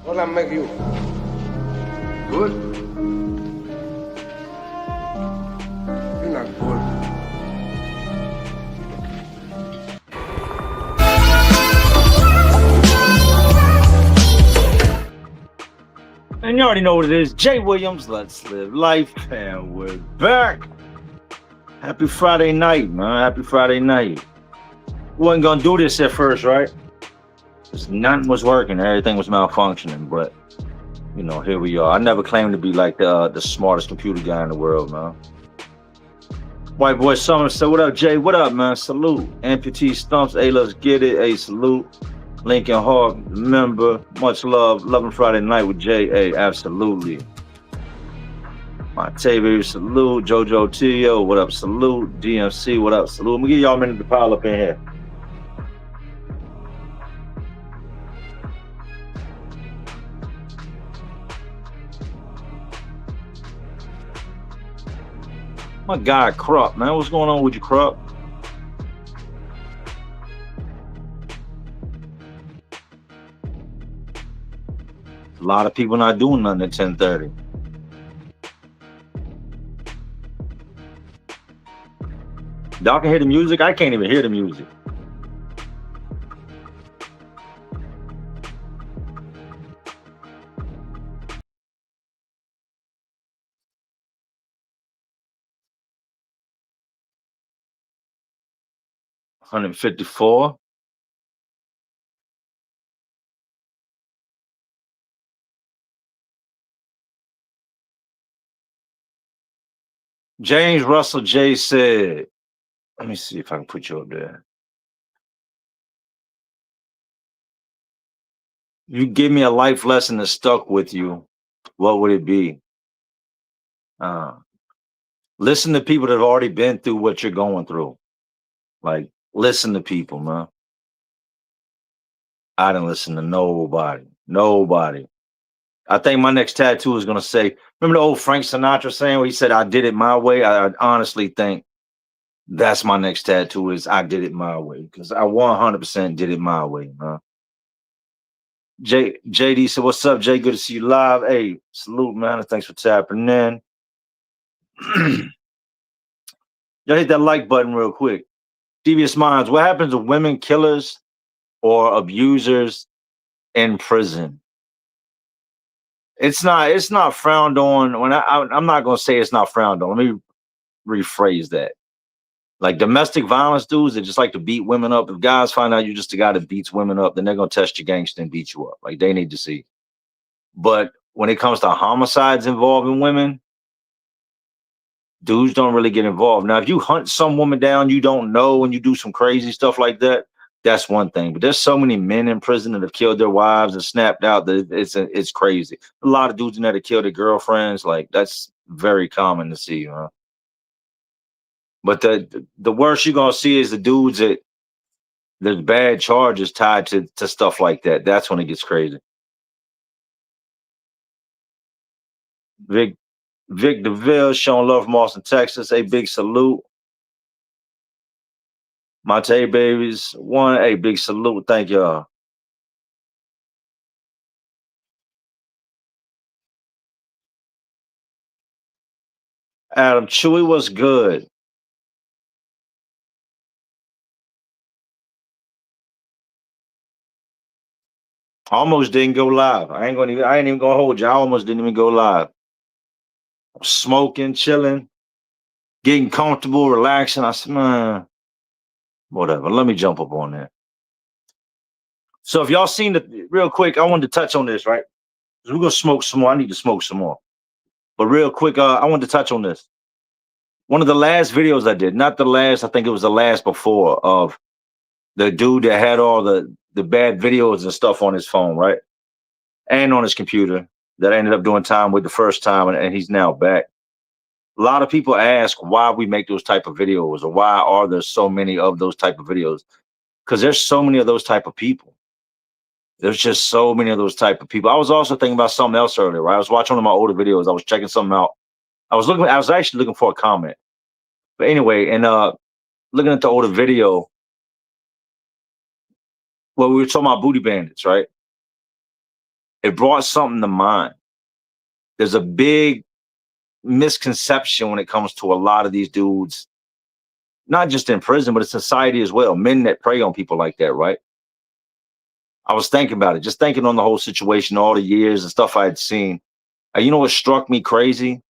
What I make you? Good? You're not good. And you already know what it is. Jay Williams, let's live life. And we're back. Happy Friday night, man. Happy Friday night. We wasn't gonna do this at first, right? Because nothing was working. Everything was malfunctioning. But, you know, here we are. I never claimed to be like the smartest computer guy in the world, man. White Boy Summer said, what up, Jay? What up, man? Salute. Amputee Stumps. Hey, let's get it. Hey, salute. Lincoln Hawk, member. Much love. Loving Friday night with Jay. Hey, absolutely. Monte, baby, salute. Jojo Tio, what up? Salute. DMC, what up? Salute. I'm gonna give y'all a minute to pile up in here. My guy, Krupp, man. What's going on with you, Krupp? A lot of people not doing nothing at 10:30. Y'all can hear the music? I can't even hear the music. $154. James Russell J said, let me see if I can put you up there. You give me a life lesson that stuck with you, what would it be? Listen to people that have already been through what you're going through. Like, listen to people, man. I didn't listen to nobody. Nobody. I think my next tattoo is gonna say, remember the old Frank Sinatra saying where he said, I did it my way? I honestly think that's my next tattoo is I did it my way. Because I 100% did it my way, man. JD said, what's up, Jay? Good to see you live. Hey, salute, man. Thanks for tapping in. Y'all hit that like button real quick. Devious Minds, what happens to women killers or abusers in prison? It's not frowned on. When I'm not gonna say it's not frowned on. Let me rephrase that. Like domestic violence dudes that just like to beat women up. If guys find out you're just a guy that beats women up, then they're gonna test your gangster and beat you up. Like they need to see. But when it comes to homicides involving women, dudes don't really get involved. Now, if you hunt some woman down you don't know and you do some crazy stuff like that, that's one thing. But there's so many men in prison that have killed their wives and snapped out that it's crazy. A lot of dudes in there that kill their girlfriends, like that's very common to see, huh? But the worst you're gonna see is the dudes that there's bad charges tied to stuff like that. That's when it gets crazy. Vic DeVille showing love from Austin, Texas. A big salute. Monte babies, one, a big salute. Thank y'all. Adam Chewy was good. Almost didn't go live. I ain't even gonna hold you. I almost didn't even go live. Smoking, chilling, getting comfortable, relaxing. I said, man, whatever. Let me jump up on that. So if y'all seen the real quick, I wanted to touch on this, right? We're gonna smoke some more. I need to smoke some more. But real quick, I wanted to touch on this. One of the last videos I did, not the last, I think it was the last before, of the dude that had all the bad videos and stuff on his phone, right? And on his computer that I ended up doing time with the first time, and he's now back. A lot of people ask why we make those type of videos or why are there so many of those type of videos? Because there's so many of those type of people. There's just so many of those type of people. I was also thinking about something else earlier, right? I was watching one of my older videos. I was checking something out. I was actually looking for a comment. But anyway, and looking at the older video, well, we were talking about booty bandits, right? it brought something to mind. There's a big misconception when it comes to a lot of these dudes, not just in prison, but in society as well. Men that prey on people like that, right? I was thinking about it, just thinking on the whole situation, all the years and stuff I had seen. And you know what struck me crazy?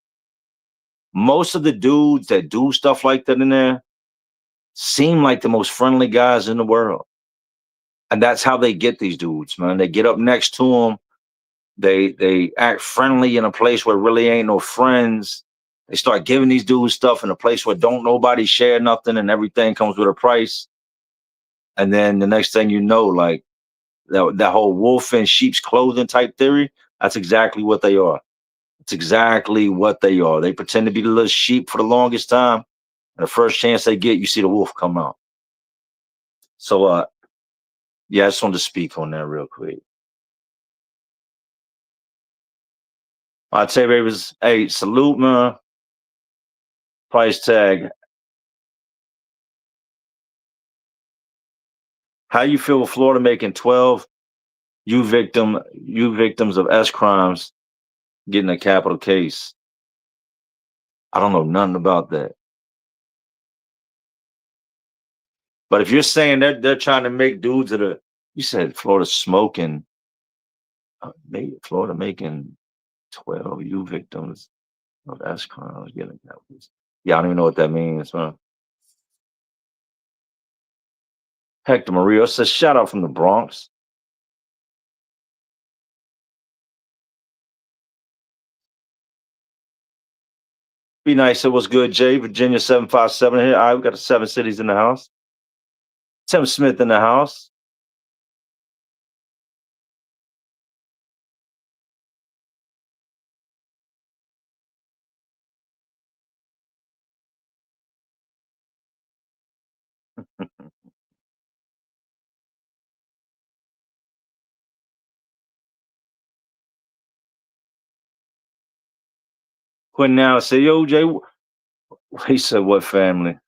Most of the dudes that do stuff like that in there seem like the most friendly guys in the world. And that's how they get these dudes, man. They get up next to them. They act friendly in a place where really ain't no friends. They start giving these dudes stuff in a place where don't nobody share nothing and everything comes with a price. And then the next thing you know, like that whole wolf in sheep's clothing type theory, that's exactly what they are. It's exactly what they are. They pretend to be the little sheep for the longest time. And the first chance they get, you see the wolf come out. So yeah, I just wanted to speak on that real quick. I'd say, babies, hey, salute, man. Price tag. How you feel with Florida making 12 you victims of S crimes getting a capital case? I don't know nothing about that. But if you're saying they're trying to make dudes that are, you said Florida smoking, Florida making 12 you victims of S crimes getting a capital case. Yeah, I don't even know what that means, man. Hector Mario says, shout out from the Bronx. Be nice. It was good, Jay. Virginia 757 here. All right, we got the 7 cities in the house. Tim Smith in the house. Quinn now said, yo, Jay. He said, what family?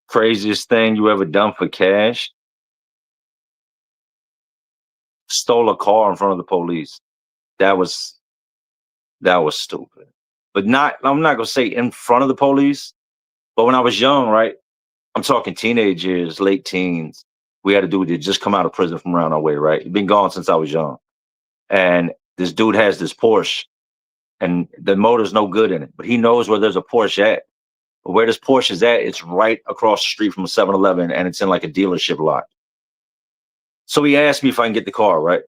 Craziest thing you ever done for cash? Stole a car in front of the police. That was stupid. But I'm not gonna say in front of the police, but when I was young, right? I'm talking teenage years, late teens. We had a dude that just come out of prison from around our way, right? He'd been gone since I was young. And this dude has this Porsche and the motor's no good in it, but he knows where there's a Porsche at. But where this Porsche is at, it's right across the street from a 7-Eleven and it's in like a dealership lot. So he asked me if I can get the car, right?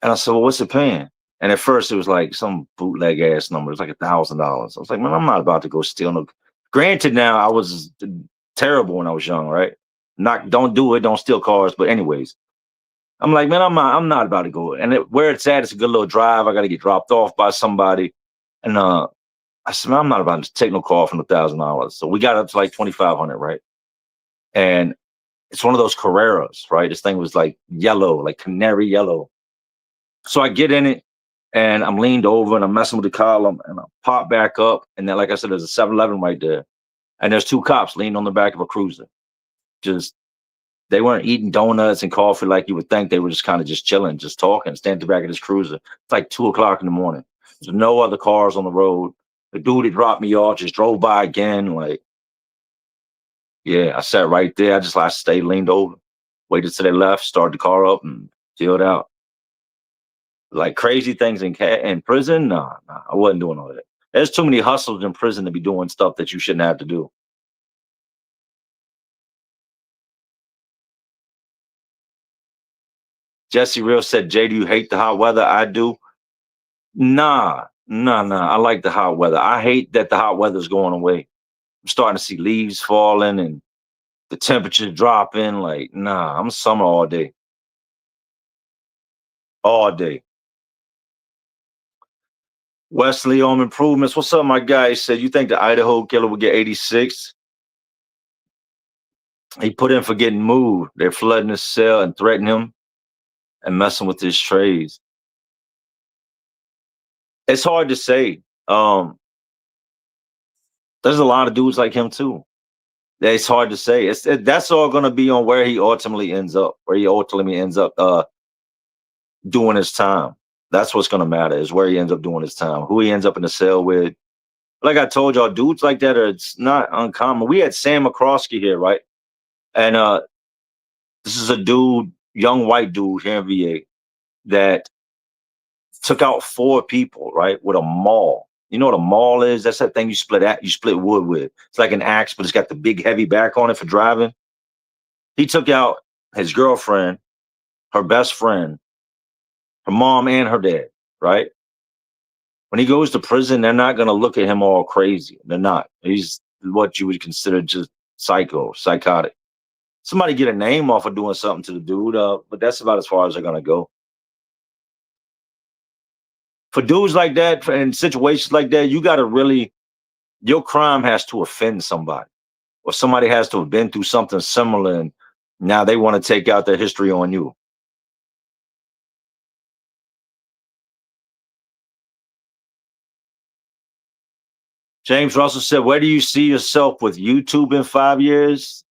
And I said, well, what's it paying? And at first it was like some bootleg ass number. It was like $1,000. I was like, man, I'm not about to go steal no. Granted, now I was terrible when I was young, right? Don't do it, don't steal cars. But anyways, I'm like, man, I'm not about to go. And where it's at, it's a good little drive. I got to get dropped off by somebody. And I said, man, I'm not about to take no call from $1,000. So we got up to like 2,500, right? And it's one of those Carreras, right? This thing was like yellow, like canary yellow. So I get in it and I'm leaned over and I'm messing with the column and I pop back up. And then, like I said, there's a 7-Eleven right there. And there's 2 cops leaned on the back of a cruiser. Just, they weren't eating donuts and coffee like you would think. They were just kind of just chilling, just talking, standing at the back of this cruiser. It's like 2:00 in the morning. There's no other cars on the road. The dude that dropped me off just drove by again. Like, yeah, I sat right there. I stayed leaned over, waited till they left, started the car up and chilled out. Like crazy things in prison? Nah, I wasn't doing all that. There's too many hustles in prison to be doing stuff that you shouldn't have to do. Jesse Real said, Jay, do you hate the hot weather? I do. Nah. I like the hot weather. I hate that the hot weather's going away. I'm starting to see leaves falling and the temperature dropping. Like, nah, I'm summer all day. All day. Wesley Home Improvements. What's up, my guy? He said, you think the Idaho killer would get 86? He put in for getting moved. They're flooding his cell and threatening him and messing with his trades. It's hard to say. There's a lot of dudes like him too. It's hard to say. That's all going to be on where he ultimately ends up. Doing his time. That's what's going to matter, is where he ends up doing his time, who he ends up in the cell with. Like I told y'all, dudes like that it's not uncommon. We had SM0KE here, right? And this is a dude, young white dude here in VA, that took out 4 people, right, with a maul. You know what a maul is? That's that thing you split wood with. It's like an axe, but it's got the big heavy back on it for driving. He took out his girlfriend, her best friend, her mom, and her dad, right? When he goes to prison, they're not going to look at him all crazy. They're not. He's what you would consider just psychotic. Somebody get a name off of doing something to the dude, but that's about as far as they're going to go. For dudes like that, in situations like that, you got to really, your crime has to offend somebody, or somebody has to have been through something similar, and now they want to take out their history on you. James Russell said, where do you see yourself with YouTube in 5 years?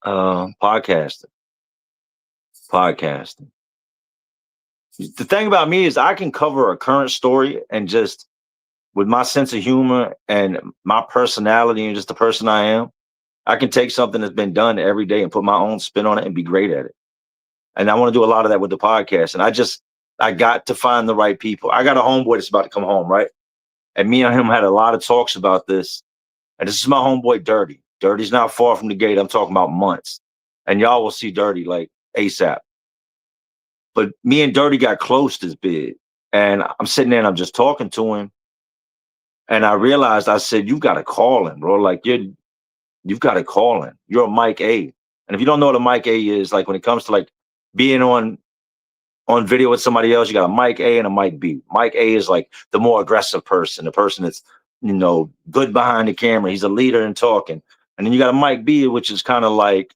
Podcasting. The thing about me is I can cover a current story, and just with my sense of humor and my personality and just the person I am, I can take something that's been done every day and put my own spin on it and be great at it. And I want to do a lot of that with the podcast. And I got to find the right people. I got a homeboy that's about to come home, right? And me and him had a lot of talks about this. And this is my homeboy, Dirty. Dirty's not far from the gate. I'm talking about months. And y'all will see Dirty like ASAP. But me and Dirty got close this big. And I'm sitting there and I'm just talking to him. And I realized, I said, you got to call him, bro. Like, you've got to call him. You're a Mike A. And if you don't know what a Mike A is, like when it comes to like being on video with somebody else, you got a Mike A and a Mike B. Mike A is like the more aggressive person, the person that's, good behind the camera. He's a leader in talking. And then you got a Mike B, which is kind of like,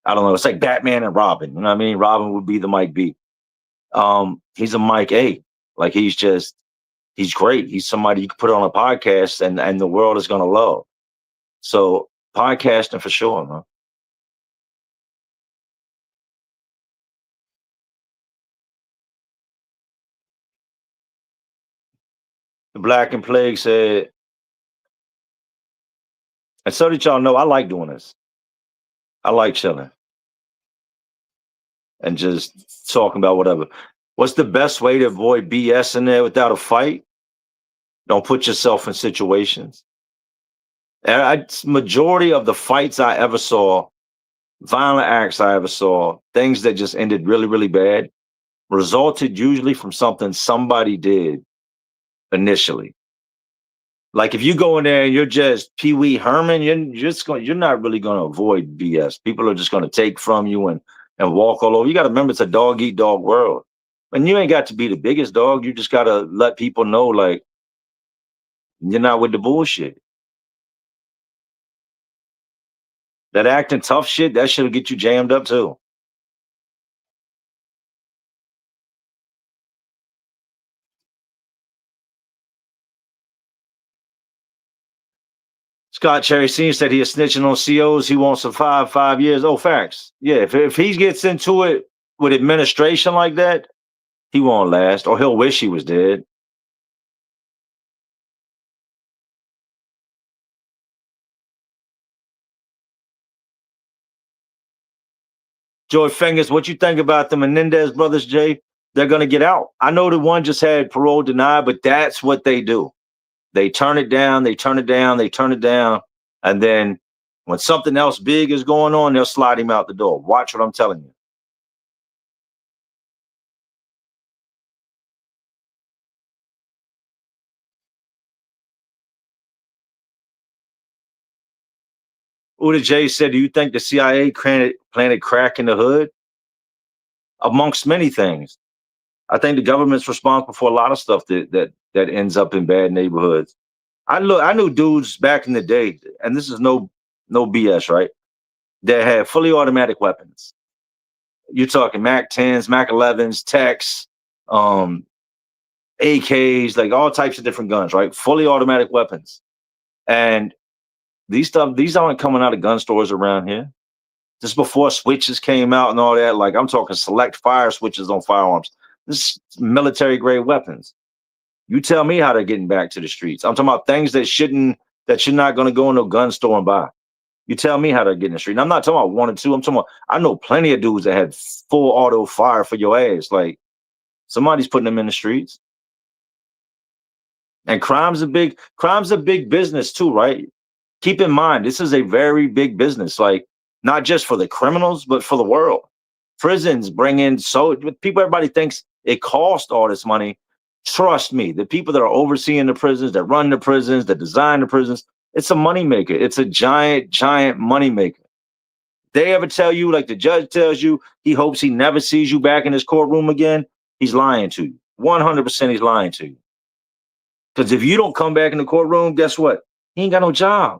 I don't know, it's like Batman and Robin. You know what I mean? Robin would be the Mike B. He's a Mike A. Like he's great. He's somebody you can put on a podcast and the world is going to love. So podcasting for sure, man. The Black and Plague said, and so did y'all know, I like doing this. I like chilling and just talking about whatever. What's the best way to avoid BS in there without a fight? Don't put yourself in situations. Majority of the fights I ever saw, violent acts I ever saw, things that just ended really, really bad, resulted usually from something somebody did initially. Like if you go in there and you're just Pee Wee Herman, you're not really going to avoid BS. People are just going to take from you and walk all over. You got to remember, it's a dog eat dog world. And you ain't got to be the biggest dog. You just got to let people know, like, you're not with the bullshit. That acting tough shit, that shit'll get you jammed up too. Scott Cherry Senior said he is snitching on COs. He won't survive 5 years. Oh, facts. Yeah, if he gets into it with administration like that, he won't last, or he'll wish he was dead. Joy Fingers, what you think about the Menendez brothers, Jay? They're going to get out. I know the one just had parole denied, but that's what they do. They turn it down, they turn it down, they turn it down. And then when something else big is going on, they'll slide him out the door. Watch what I'm telling you. Uda J said, do you think the CIA planted crack in the hood? Amongst many things. I think the government's responsible for a lot of stuff that ends up in bad neighborhoods. I knew dudes back in the day, and this is no BS, right? That had fully automatic weapons. You're talking Mac 10s, Mac 11s, techs, AKs, like all types of different guns, right? Fully automatic weapons. And These aren't coming out of gun stores around here. This is before switches came out and all that. Like, I'm talking select fire switches on firearms. This is military grade weapons. You tell me how they're getting back to the streets. I'm talking about things that you're not going to go into a gun store and buy. You tell me how they're getting the street. And I'm not talking about one or two. I'm talking about, I know plenty of dudes that had full auto fire for your ass. Like, somebody's putting them in the streets. And crime's a big business too, right? Keep in mind, this is a very big business, like not just for the criminals, but for the world. Prisons bring in everybody thinks it costs all this money. Trust me, the people that are overseeing the prisons, that run the prisons, that design the prisons, it's a moneymaker. It's a giant, giant moneymaker. They ever tell you, like the judge tells you, he hopes he never sees you back in his courtroom again, he's lying to you. 100% he's lying to you. Because if you don't come back in the courtroom, guess what? He ain't got no job.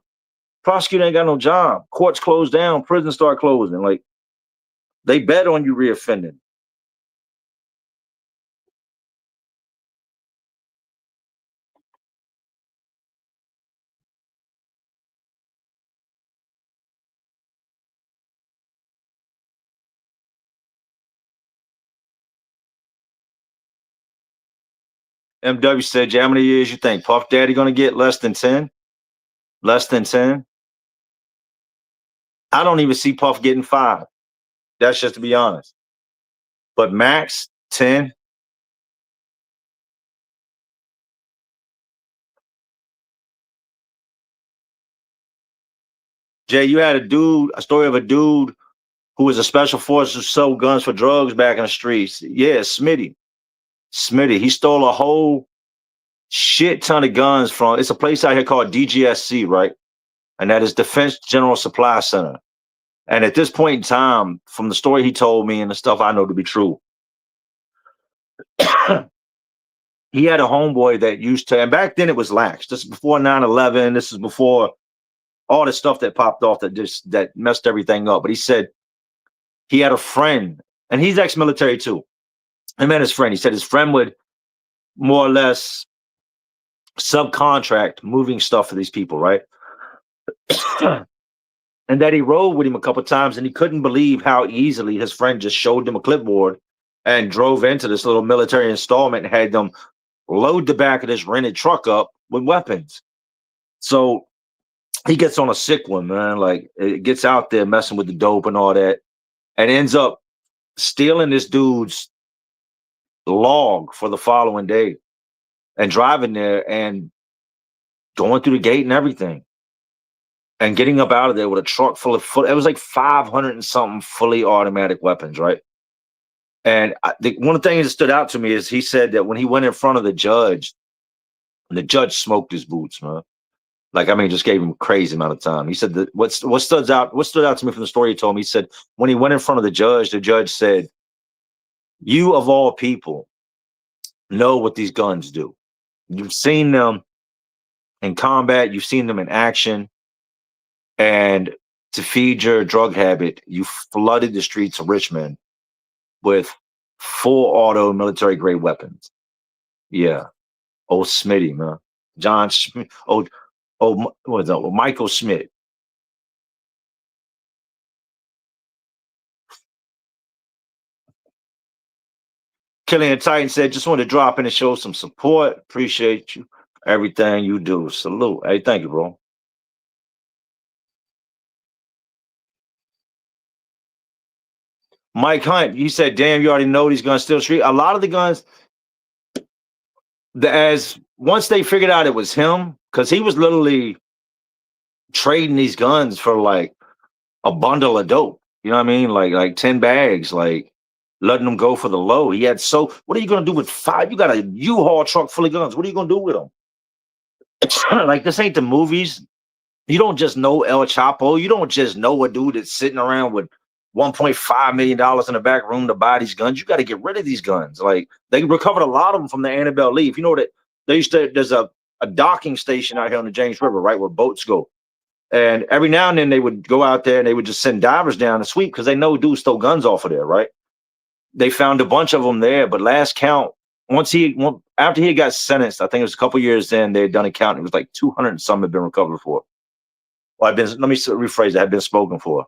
Prosecutor ain't got no job. Courts close down. Prisons start closing. Like, they bet on you reoffending. MW said, how many years you think Puff Daddy gonna get? Less than 10? Less than 10? I don't even see Puff getting 5. That's just to be honest. But max 10. Jay, you had a story of a dude who was a special force who sold guns for drugs back in the streets. Yeah, Smitty. He stole a whole shit ton of guns from, it's a place out here called DGSC, right? And that is Defense General Supply Center. And at this point in time, from the story he told me and the stuff I know to be true, he had a homeboy that used to, and back then it was lax. This is before 9/11. This is before all the stuff that popped off that messed everything up. But he said he had a friend, and he's ex-military too. I met his friend. He said his friend would more or less subcontract moving stuff for these people, right? And that he rode with him a couple of times, and he couldn't believe how easily his friend just showed him a clipboard and drove into this little military installment and had them load the back of this rented truck up with weapons. So he gets on a sick one, man. Like, it gets out there messing with the dope and all that, and ends up stealing this dude's log for the following day and driving there and going through the gate and everything and getting up out of there with a truck full of it was like 500 and something fully automatic weapons, right? And one of the things that stood out to me is he said that when he went in front of the judge smoked his boots, man. Like, I mean, just gave him a crazy amount of time. He said that what stood out to me from the story he told me, he said when he went in front of the judge said, "You of all people know what these guns do. You've seen them in combat, you've seen them in action, and to feed your drug habit, you flooded the streets of Richmond with full auto military grade weapons." Yeah. Oh, Smitty, man. John Schmidt. What was that? Michael Schmidt. Killian Titan said, just wanted to drop in and show some support. Appreciate you. Everything you do. Salute. Hey, thank you, bro. Mike Hunt, he said, damn, you already know these guns still street. A lot of the guns, once they figured out it was him, because he was literally trading these guns for like a bundle of dope. You know what I mean? Like 10 bags, like letting them go for the low. What are you gonna do with 5? You got a U-Haul truck full of guns. What are you gonna do with them? Like, this ain't the movies. You don't just know El Chapo. You don't just know a dude that's sitting around with $1.5 million in the back room to buy these guns. You got to get rid of these guns. Like, they recovered a lot of them from the Annabelle Lee. If you know that there's a docking station out here on the James River, right, where boats go. And every now and then they would go out there and they would just send divers down to sweep because they know dudes stole guns off of there, right? They found a bunch of them there, but last count, after he got sentenced, I think it was a couple years in, they had done a count. It was like 200 and some had been recovered for. Or let me rephrase that, have been spoken for.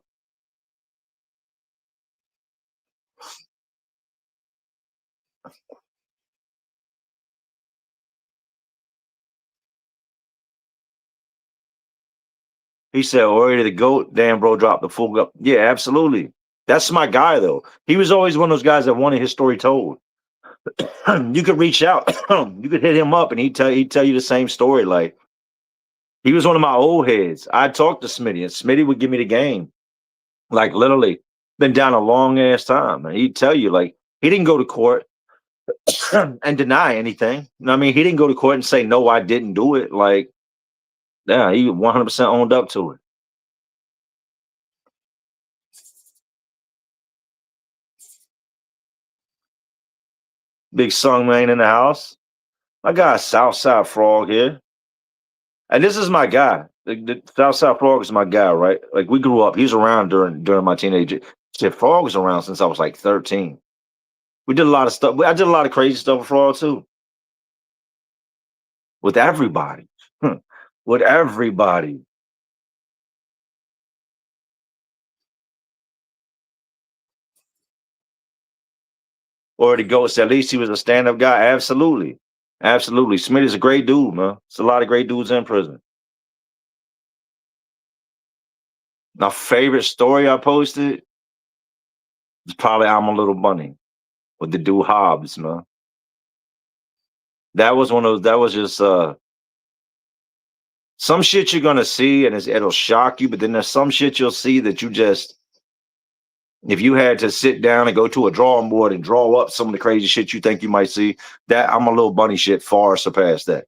He said, already the GOAT, damn bro, dropped the full up. Yeah, absolutely. That's my guy though. He was always one of those guys that wanted his story told. You could reach out, you could hit him up and he'd tell you the same story. Like he was one of my old heads. I'd talk to Smitty and Smitty would give me the game. Like literally been down a long ass time. And he'd tell you like he didn't go to court and deny anything. You know what I mean? He didn't go to court and say, no, I didn't do it. Like, yeah, he 100% owned up to it. Big song man in the house. I got a Southside Frog here. And this is my guy. The Southside Frog is my guy, right? Like we grew up. He was around during my teenage. Shit, Frog was around since I was like 13. We did a lot of stuff. I did a lot of crazy stuff with Frog too. With everybody. With everybody. Or the ghost. At least he was a stand-up guy. Absolutely. Absolutely. Smitty's a great dude, man. It's a lot of great dudes in prison. My favorite story I posted is probably I'm a Little Bunny with the dude Hobbs, man. That was one of those, that was just some shit you're gonna see and it'll shock you, but then there's some shit you'll see that you just, if you had to sit down and go to a drawing board and draw up some of the crazy shit you think you might see, that I'm a Little Bunny shit far surpassed that.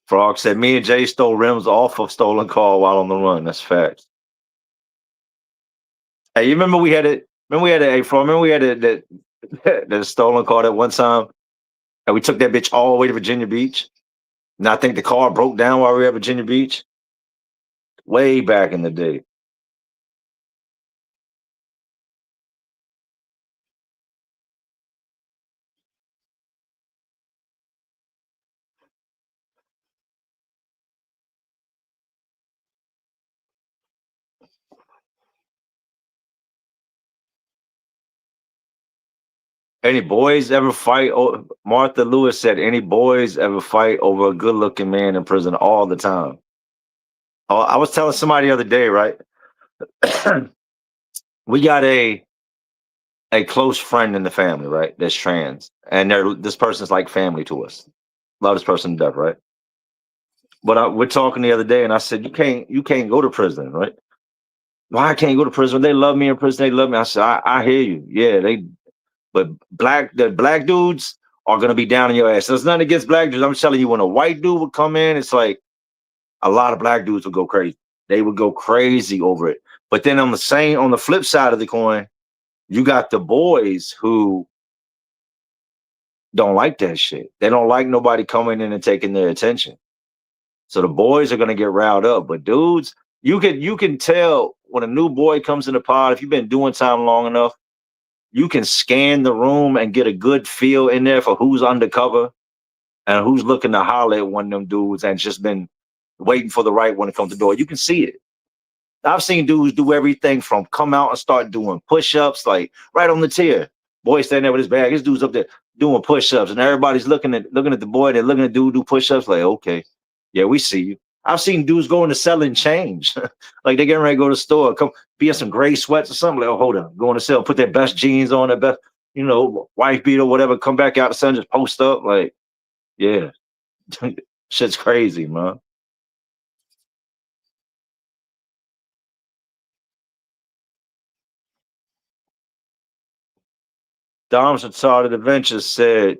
Frog said, me and Jay stole rims off of stolen car while on the run. That's facts. Hey, you remember we had it? Remember we had a hey, Frog, remember we had that stolen car that one time, and we took that bitch all the way to Virginia Beach. And I think the car broke down while we were at Virginia Beach. Way back in the day. Any boys ever fight? Martha Lewis said, any boys ever fight over a good looking man in prison all the time? Oh, I was telling somebody the other day, right? We got a close friend in the family, right? That's trans. And this person's like family to us. Love this person to death, right? But we're talking the other day and I said, you can't go to prison, right? Why I can't go to prison? They love me in prison, they love me. I said, I hear you. Yeah, but the black dudes are gonna be down in your ass. There's nothing against black dudes. I'm telling you, when a white dude would come in, it's like a lot of black dudes would go crazy. They would go crazy over it. But then on the flip side of the coin, you got the boys who don't like that shit. They don't like nobody coming in and taking their attention. So the boys are gonna get riled up. But dudes, you can tell when a new boy comes in the pod, if you've been doing time long enough, you can scan the room and get a good feel in there for who's undercover and who's looking to holler at one of them dudes and just been waiting for the right one to come to the door. You can see it. I've seen dudes do everything from come out and start doing push-ups, like right on the tier. Boy standing there with his bag. His dude's up there doing push-ups, and everybody's looking at the boy. They're looking at dude do push-ups. Like, okay, yeah, we see you. I've seen dudes go in the cell and change, like they getting ready to go to the store, come be in some gray sweats or something. Like, oh, hold on, go in the cell, put their best jeans on, their best, wife beater, whatever. Come back out the sun, just post up. Like, yeah, shit's crazy, man. Dom's Retarded Adventures said,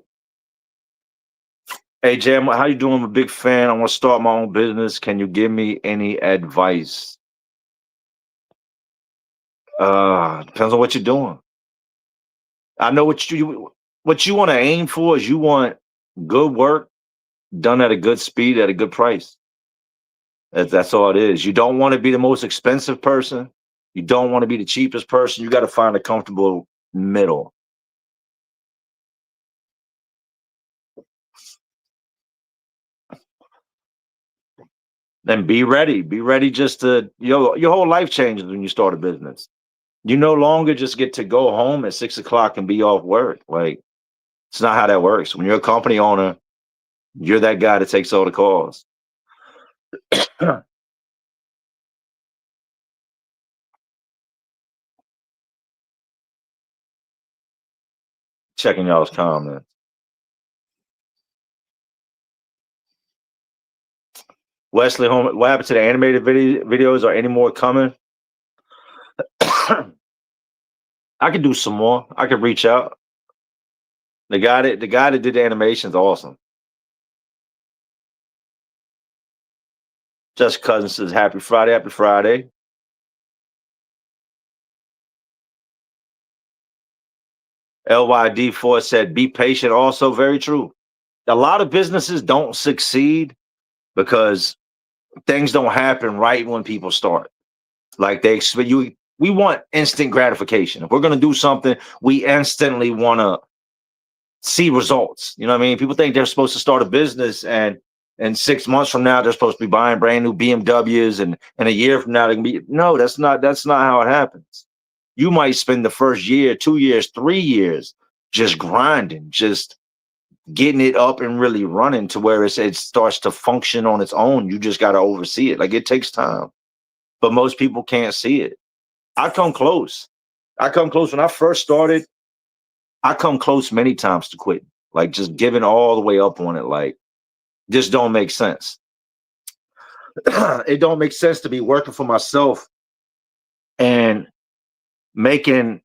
hey Jam, how you doing? I'm a big fan. I want to start my own business. Can you give me any advice? Depends on what you're doing. I know what you want to aim for is you want good work done at a good speed at a good price. That's all it is. You don't want to be the most expensive person. You don't want to be the cheapest person. You got to find a comfortable middle. And be ready. Be ready just to your whole life changes when you start a business. You no longer just get to go home at 6 o'clock and be off work. Like it's not how that works. When you're a company owner, you're that guy that takes all the calls. Checking y'all's comments. Wesley Home, what happened to the animated videos? Are any more coming? I could do some more. I could reach out. The guy that did the animation's awesome. Just Cousin says happy Friday, happy Friday. LYD4 said be patient. Also very true. A lot of businesses don't succeed because things don't happen right when people start. Like they expect you. We want instant gratification. If we're gonna do something, we instantly want to see results. You know what I mean? People think they're supposed to start a business and 6 months from now they're supposed to be buying brand new BMWs and a year from now they can be no, that's not how it happens. You might spend the first year, 2 years, 3 years just grinding, just getting it up and really running to where it starts to function on its own. You just got to oversee it. Like it takes time, but most people can't see it. I come close. I come close. When I first started, I come close many times to quitting, like just giving all the way up on it. Like this don't make sense. It don't make sense to be working for myself and making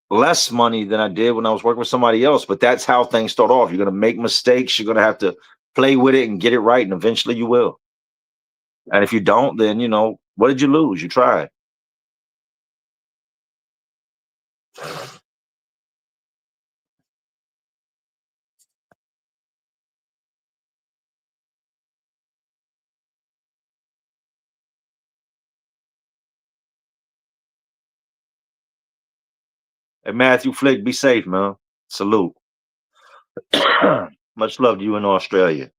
less money than I did when I was working with somebody else. But that's how things start off. You're going to make mistakes. You're going to have to play with it and get it right. And eventually you will. And if you don't, then, what did you lose? You tried. Hey, Matthew Flick, be safe, man. Salute. Much love to you in Australia.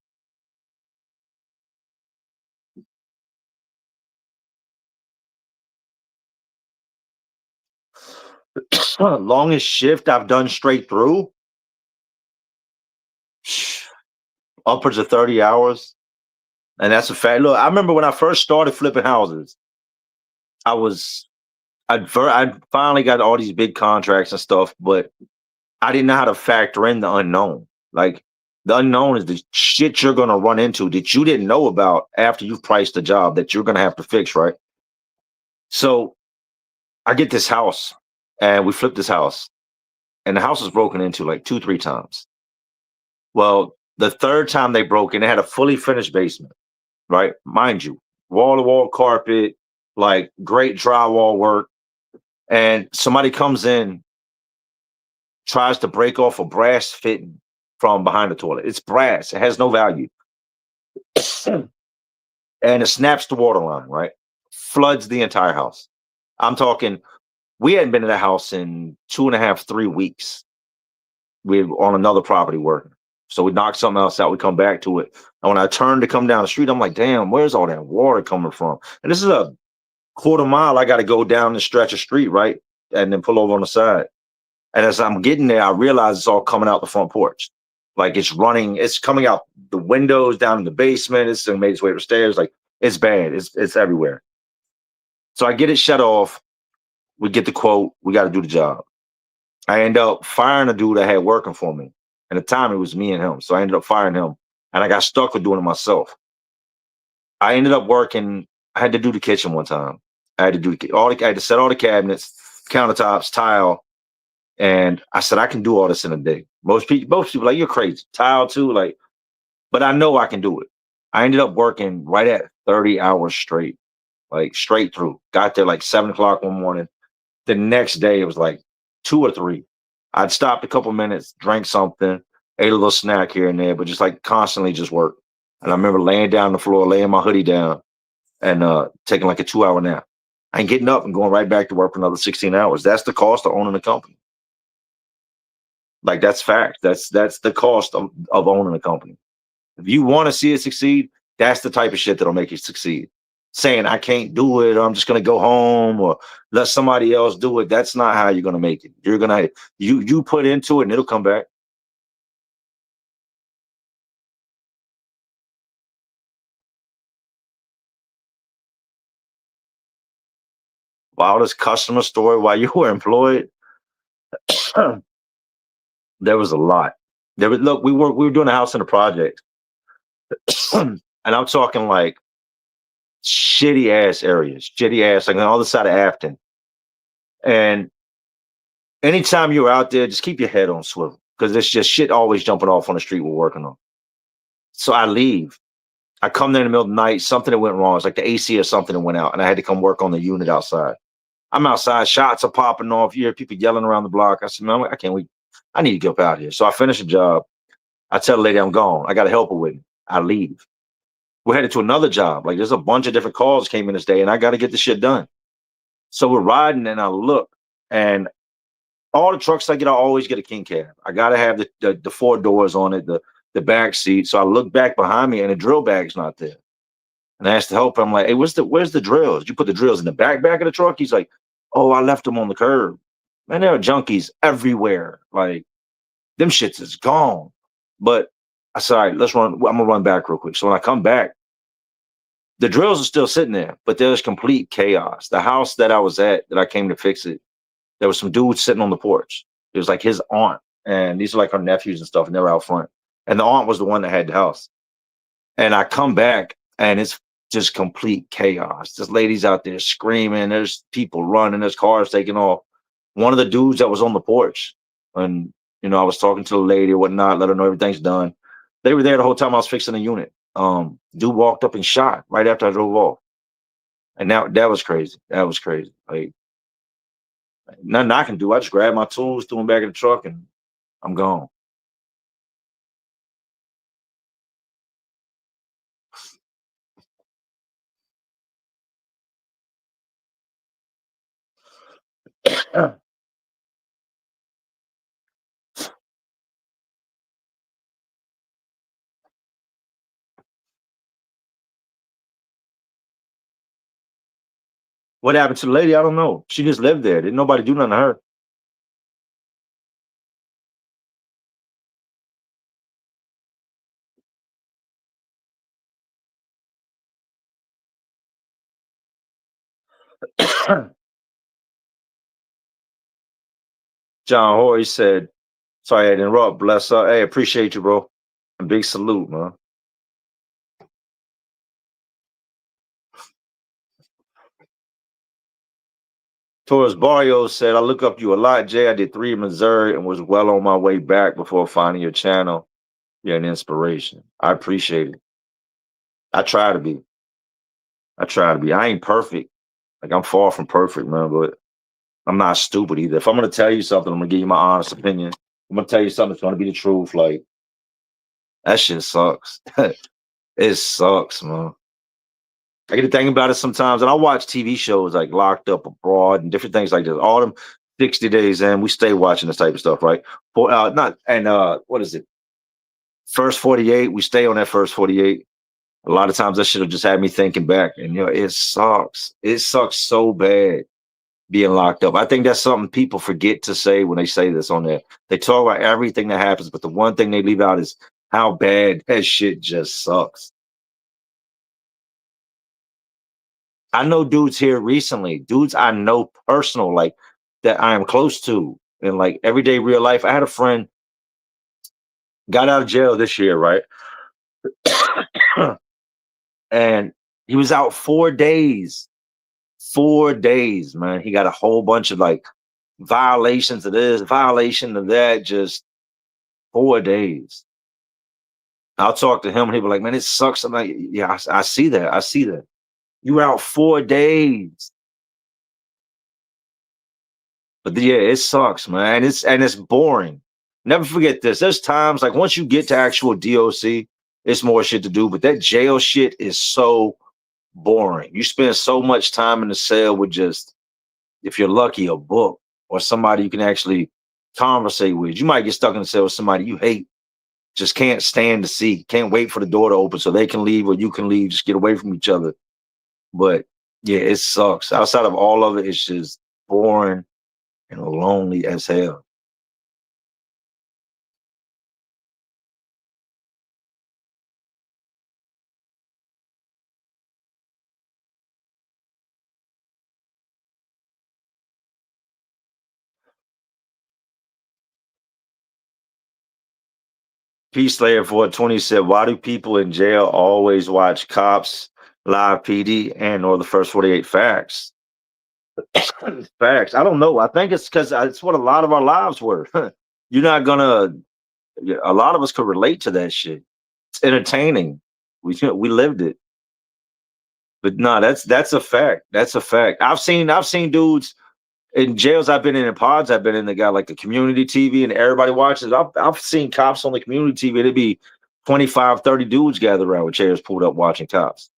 Longest shift I've done straight through, upwards of 30 hours. And that's a fact. Look, I remember when I first started flipping houses, I was, I finally got all these big contracts and stuff, but I didn't know how to factor in the unknown. Like the unknown is the shit you're going to run into that you didn't know about after you've priced the job that you're going to have to fix, right? So I get this house and we flip this house and the house was broken into like 2, 3 times. Well, the third time they broke in, they had a fully finished basement, right? Mind you, wall to wall carpet, like great drywall work. And somebody comes in, tries to break off a brass fitting from behind the toilet. It's brass, it has no value. And it snaps the water line, right? Floods the entire house. I'm talking, we hadn't been in the house in 2.5, 3 weeks. We're on another property working. So we knock something else out. We come back to it. And when I turn to come down the street, I'm like, damn, where's all that water coming from? And this is a quarter mile. I got to go down the stretch of street, right? And then pull over on the side. And as I'm getting there, I realize it's all coming out the front porch. Like it's running, it's coming out the windows down in the basement. It's made its way to the stairs. Like it's bad. It's everywhere. So I get it shut off. We get the quote. We got to do the job. I end up firing a dude I had working for me. And at the time, it was me and him. So I ended up firing him. And I got stuck with doing it myself. I ended up working. I had to do the kitchen one time. I had to do I had to set all the cabinets, countertops, tile. And I said, I can do all this in a day. Most people like, you're crazy. Tile too, like, but I know I can do it. I ended up working right at 30 hours straight, like straight through. Got there like 7 o'clock one morning. The next day it was like 2 or 3. I'd stopped a couple minutes, drank something, ate a little snack here and there, but just like constantly just work. And I remember laying down on the floor, laying my hoodie down and taking like a 2-hour nap. And getting up and going right back to work for another 16 hours. That's the cost of owning a company. Like that's fact. That's the cost of owning a company. If you want to see it succeed, That's the type of shit that'll make you succeed. Saying I can't do it, or I'm just gonna go home, or let somebody else do it. That's not how you're gonna make it. You're gonna you put into it and it'll come back. Wildest customer story while you were employed. There was a lot. There was look, we were doing a house in a project. And I'm talking like shitty ass areas, shitty ass, like on the other side of Afton. And anytime you're out there, just keep your head on swivel because there's just shit always jumping off on the street we're working on. So I leave. I come there in the middle of the night, something that went wrong. It's like the AC or something that went out, and I had to come work on the unit outside. I'm outside, shots are popping off. You hear people yelling around the block. I said, man, I can't wait. I need to get up out here. So I finish the job. I tell the lady I'm gone. I got to help her with me. I leave. We're headed to another job. Like there's a bunch of different calls came in this day, and I got to get the shit done. So we're riding, and I look, and all the trucks I get, I always get a king cab. I got to have the 4 doors on it, the back seat. So I look back behind me, and the drill bag's not there. And I asked the helper, I'm like, hey, where's the drills? Did you put the drills in the back of the truck? He's like, oh, I left them on the curb. Man, there are junkies everywhere. Like, them shits is gone. But I said, all right, let's run. I'm going to run back real quick. So when I come back, the drills are still sitting there, but there's complete chaos. The house that I was at, that I came to fix it, there was some dudes sitting on the porch. It was like his aunt, and these are like her nephews and stuff, and they were out front. And the aunt was the one that had the house. And I come back, and it's just complete chaos. There's ladies out there screaming. There's people running. There's cars taking off. One of the dudes that was on the porch, and I was talking to the lady or whatnot, let her know everything's done. They were there the whole time I was fixing the unit. Dude walked up and shot right after I drove off, and that was crazy. That was crazy. Like nothing I can do. I just grab my tools, threw them back in the truck, and I'm gone. What happened to the lady? I don't know. She just lived there. Didn't nobody do nothing to her. John Hoy said, sorry I had to interrupt. Bless up. Hey, appreciate you, bro. And big salute, man. Torres Barrios said, I look up you a lot, Jay. I did 3 in Missouri and was well on my way back before finding your channel. You're an inspiration. I appreciate it. I try to be. I try to be. I ain't perfect. Like I'm far from perfect, man, but I'm not stupid either. If I'm gonna tell you something, I'm gonna give you my honest opinion. I'm gonna tell you something that's gonna be the truth. Like that shit sucks. It sucks, man. I get to think about it sometimes, and I watch TV shows like Locked Up Abroad and different things like this. All them 60 days in, we stay watching this type of stuff, right? For not and what is it? First 48, we stay on that first 48. A lot of times that should have just had me thinking back, and it sucks. It sucks so bad being locked up. I think that's something people forget to say when they say this on there. They talk about everything that happens, but the one thing they leave out is how bad that shit just sucks. I know dudes here recently, dudes I know personal, like that I am close to in like everyday real life. I had a friend got out of jail this year, right? And he was out 4 days. 4 days, man. He got a whole bunch of like violations of this, violation of that, just 4 days. I'll talk to him and he'll be like, man, it sucks. I'm like, yeah, I see that. I see that. You were out 4 days. But yeah, it sucks, man. It's boring. Never forget this. There's times like once you get to actual DOC, it's more shit to do. But that jail shit is so boring. You spend so much time in the cell with just, if you're lucky, a book or somebody you can actually conversate with. You might get stuck in the cell with somebody you hate. just can't stand to see, can't wait for the door to open so they can leave or you can leave, just get away from each other. But yeah, it sucks. Outside of all of it, it's just boring and lonely as hell. Peace Slayer 420 said, why do people in jail always watch Cops, Live PD, and or the first 48 Facts? Facts. I don't know. I think it's because it's what a lot of our lives were. You're not gonna. A lot of us could relate to that shit. It's entertaining. We lived it. But no, that's a fact. That's a fact. I've seen dudes in jails I've been in and pods I've been in that got like the community TV and everybody watches. I've seen Cops on the community TV. There'd be 25, 30 dudes gathered around with chairs pulled up watching Cops.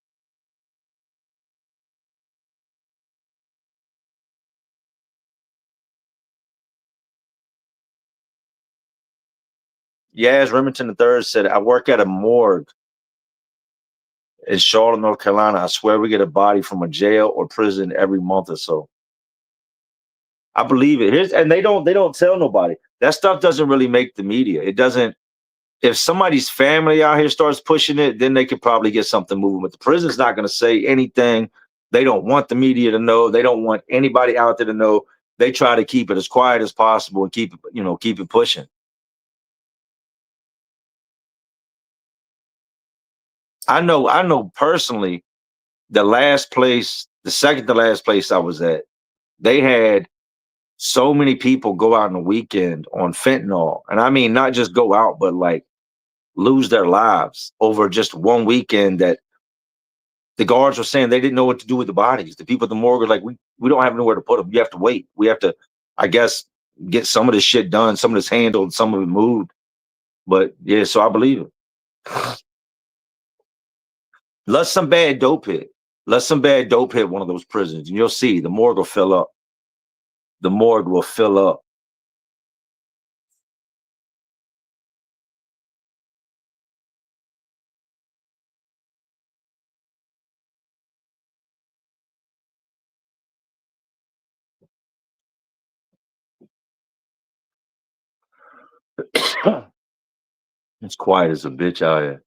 Yaz Remington III said, I work at a morgue in Charlotte, North Carolina. I swear we get a body from a jail or prison every month or so. I believe it. And they don't tell nobody. That stuff doesn't really make the media. It doesn't. If somebody's family out here starts pushing it, then they could probably get something moving. But the prison's not going to say anything. They don't want the media to know. They don't want anybody out there to know. They try to keep it as quiet as possible and keep it pushing. I know personally, the second to last place I was at, they had so many people go out on the weekend on fentanyl. And I mean, not just go out, but like lose their lives over just one weekend that the guards were saying they didn't know what to do with the bodies. The people at the morgue were like, we don't have nowhere to put them. You have to wait. We have to, I guess, get some of this shit done, some of this handled, some of it moved. But yeah, so I believe it. Let some bad dope hit. Let some bad dope hit one of those prisons, and you'll see the morgue will fill up. The morgue will fill up. It's quiet as a bitch out here.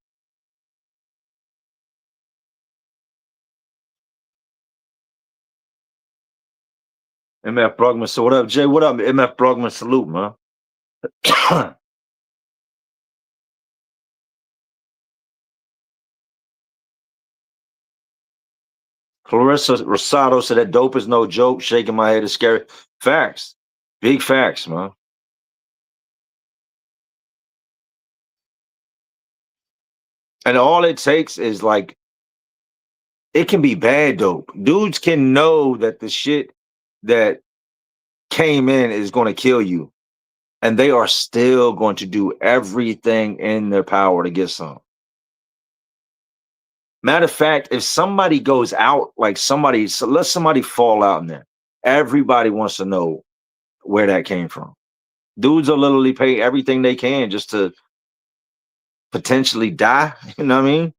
MF Brugman. So what up, Jay? What up, MF Brugman? Salute, man. Clarissa Rosado said that dope is no joke. Shaking my head is scary. Facts. Big facts, man. And all it takes is like, it can be bad dope. Dudes can know that the shit that came in is going to kill you. And they are still going to do everything in their power to get some. Matter of fact, if somebody goes out, like let somebody fall out in there. Everybody wants to know where that came from. Dudes will literally pay everything they can just to potentially die. You know what I mean?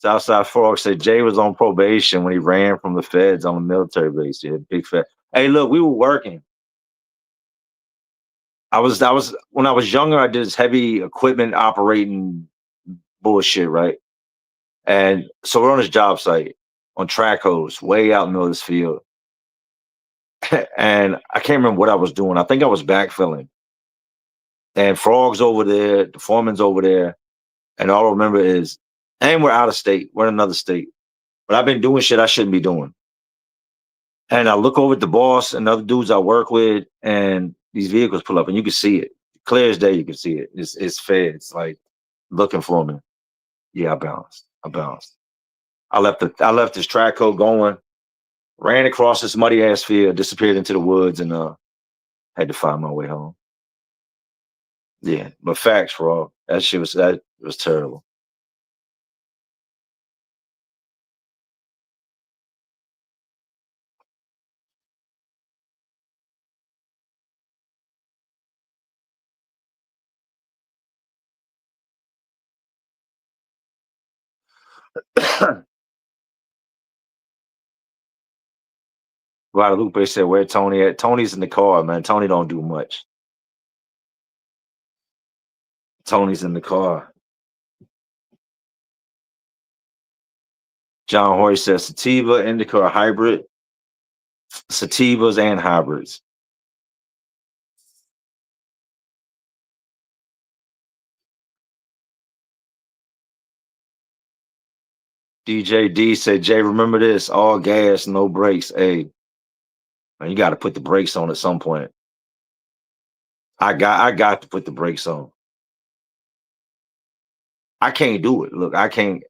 Southside Frog said Jay was on probation when he ran from the feds on the military base. Yeah, big fat. Hey, look, we were working. I was when I was younger, I did this heavy equipment operating bullshit, right? And so we're on this job site on track hose, way out in the middle of this field. And I can't remember what I was doing. I think I was backfilling. And Frog's over there, the foreman's over there. And all I remember is, and we're out of state. We're in another state. But I've been doing shit I shouldn't be doing. And I look over at the boss and other dudes I work with, and these vehicles pull up, and you can see it. Clear as day, you can see it. It's feds like looking for me. Yeah, I bounced. I left this track code going, ran across this muddy ass field, disappeared into the woods, and had to find my way home. Yeah, but facts, bro. That was terrible. Guadalupe said, "Where Tony at? Tony's in the car, man. Tony don't do much. Tony's in the car." John Hoy says, "Sativa, indica, or hybrid. Sativas and hybrids." DJ D said, "Jay, remember this: all gas, no brakes. Hey, man, you got to put the brakes on at some point. I got to put the brakes on. I can't do it. Look, I can't. I'm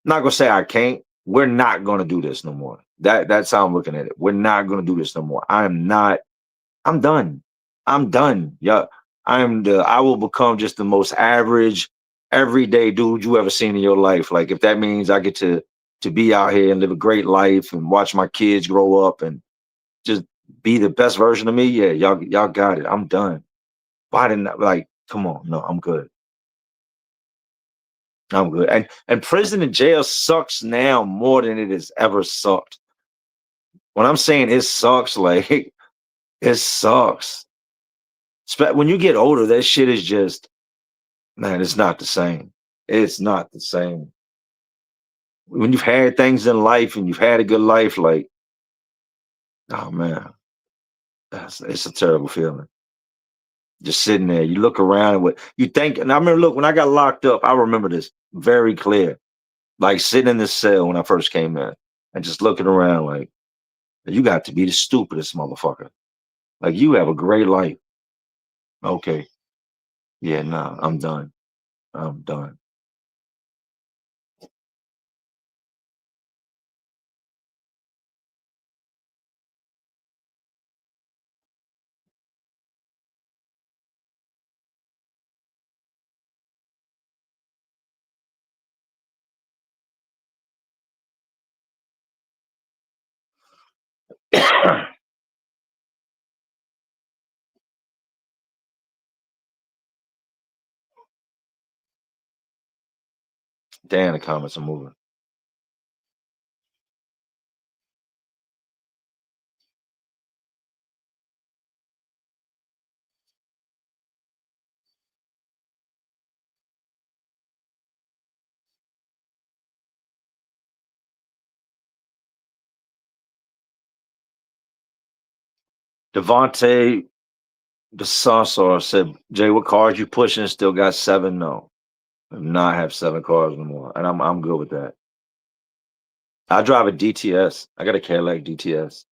not gonna say I can't. We're not gonna do this no more. That's how I'm looking at it. We're not gonna do this no more. I'm not. I'm done. I'm done. Yeah, I will become just the most average, everyday dude you ever seen in your life. Like if that means I get to be out here and live a great life and watch my kids grow up and just be the best version of me. Yeah, y'all got it. I'm done. Why didn't I, like? Come on, no, I'm good. I'm good. And prison and jail sucks now more than it has ever sucked. When I'm saying it sucks, like it sucks. When you get older, that shit is just, man, it's not the same. It's not the same. When you've had things in life and you've had a good life, like, oh man, it's a terrible feeling. Just sitting there, you look around and what you think. And I remember, look, when I got locked up, I remember this very clear. Like sitting in this cell when I first came in and just looking around, like, you got to be the stupidest motherfucker. Like, you have a great life. Okay. Yeah, nah, I'm done. I'm done. Damn, the comments are moving. Devontae the Saucer said, Jay, what cars you pushing? Still got seven? No. I do not have seven cars anymore. And I'm good with that. I drive a DTS. I got a Cadillac DTS.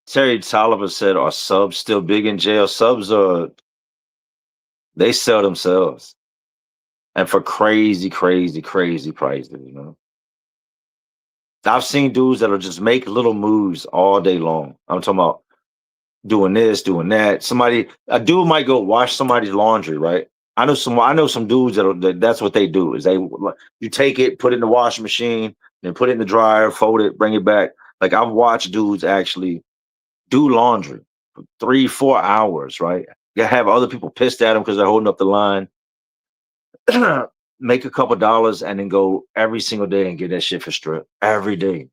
Terry Tolliver said, are subs still big in jail? Subs are, they sell themselves. And for crazy, crazy, crazy prices. I've seen dudes that'll just make little moves all day long. I'm talking about doing this, doing that. A dude might go wash somebody's laundry, right? I know some dudes that's what they do is you take it, put it in the washing machine, then put it in the dryer, fold it, bring it back. Like I've watched dudes actually do laundry for 3, 4 hours, right? You have other people pissed at them because they're holding up the line, make a couple dollars, and then go every single day and get that shit for strip every day.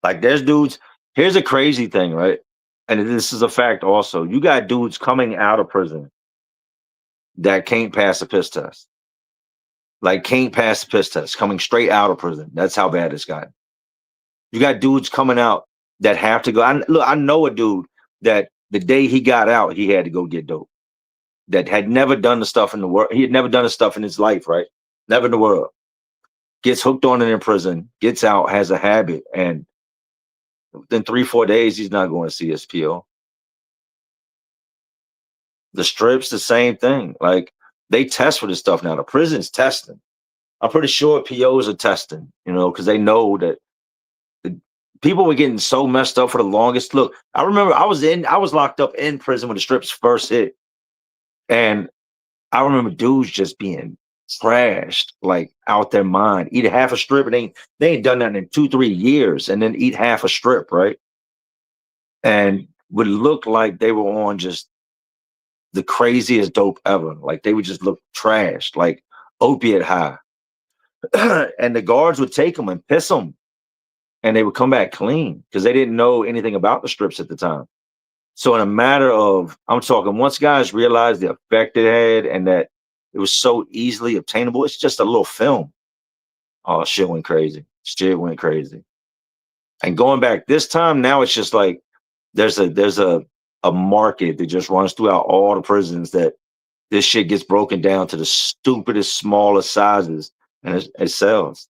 Like there's dudes. Here's a crazy thing, right? and this is a fact also. You got dudes coming out of prison that can't pass a piss test. Like can't pass the piss test, coming straight out of prison. That's how bad it's gotten. You got dudes coming out that have to go. Look, I know a dude that the day he got out, he had to go get dope. That had never done the stuff in the world. He had never done the stuff in his life, right? Never in the world. Gets hooked on it in prison, gets out, has a habit, and within 3-4 days, he's not going to CSPO. The strips, the same thing. Like they test for this stuff now. The prison's testing. I'm pretty sure POs are testing, because they know that people were getting so messed up for the longest. Look, I remember I was locked up in prison when the strips first hit. And I remember dudes just being trashed, like out their mind. Eat a half a strip, and they ain't done that in 2-3 years, and then eat half a strip, right? And would look like they were on just the craziest dope ever. Like they would just look trashed, like opiate high. And the guards would take them and piss them, and they would come back clean because they didn't know anything about the strips at the time. So in a matter of, I'm talking, once guys realized the effect it had and that it was so easily obtainable, it's just a little film. Oh, shit went crazy. Shit went crazy. And going back this time, now it's just like there's a market that just runs throughout all the prisons that this shit gets broken down to the stupidest, smallest sizes, and it sells.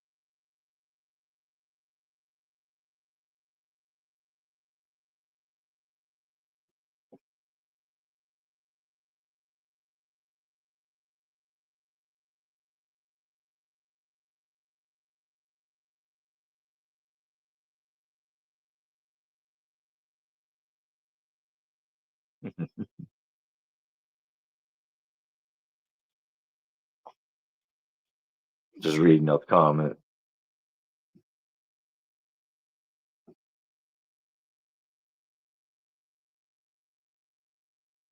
Just reading up comment.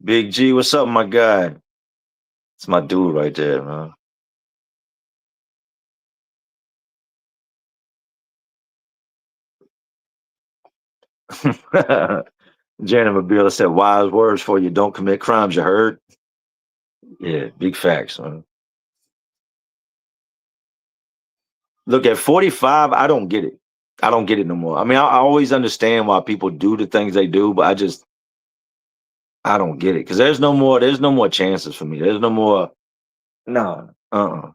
Big G, what's up, my guy? It's my dude right there, man. Janet Mabila said, wise words for you. Don't commit crimes, you heard? Yeah, big facts, man. Look, at 45, I don't get it. I don't get it no more. I mean, I always understand why people do the things they do, but I don't get it. Because there's no more chances for me. There's no more, no, And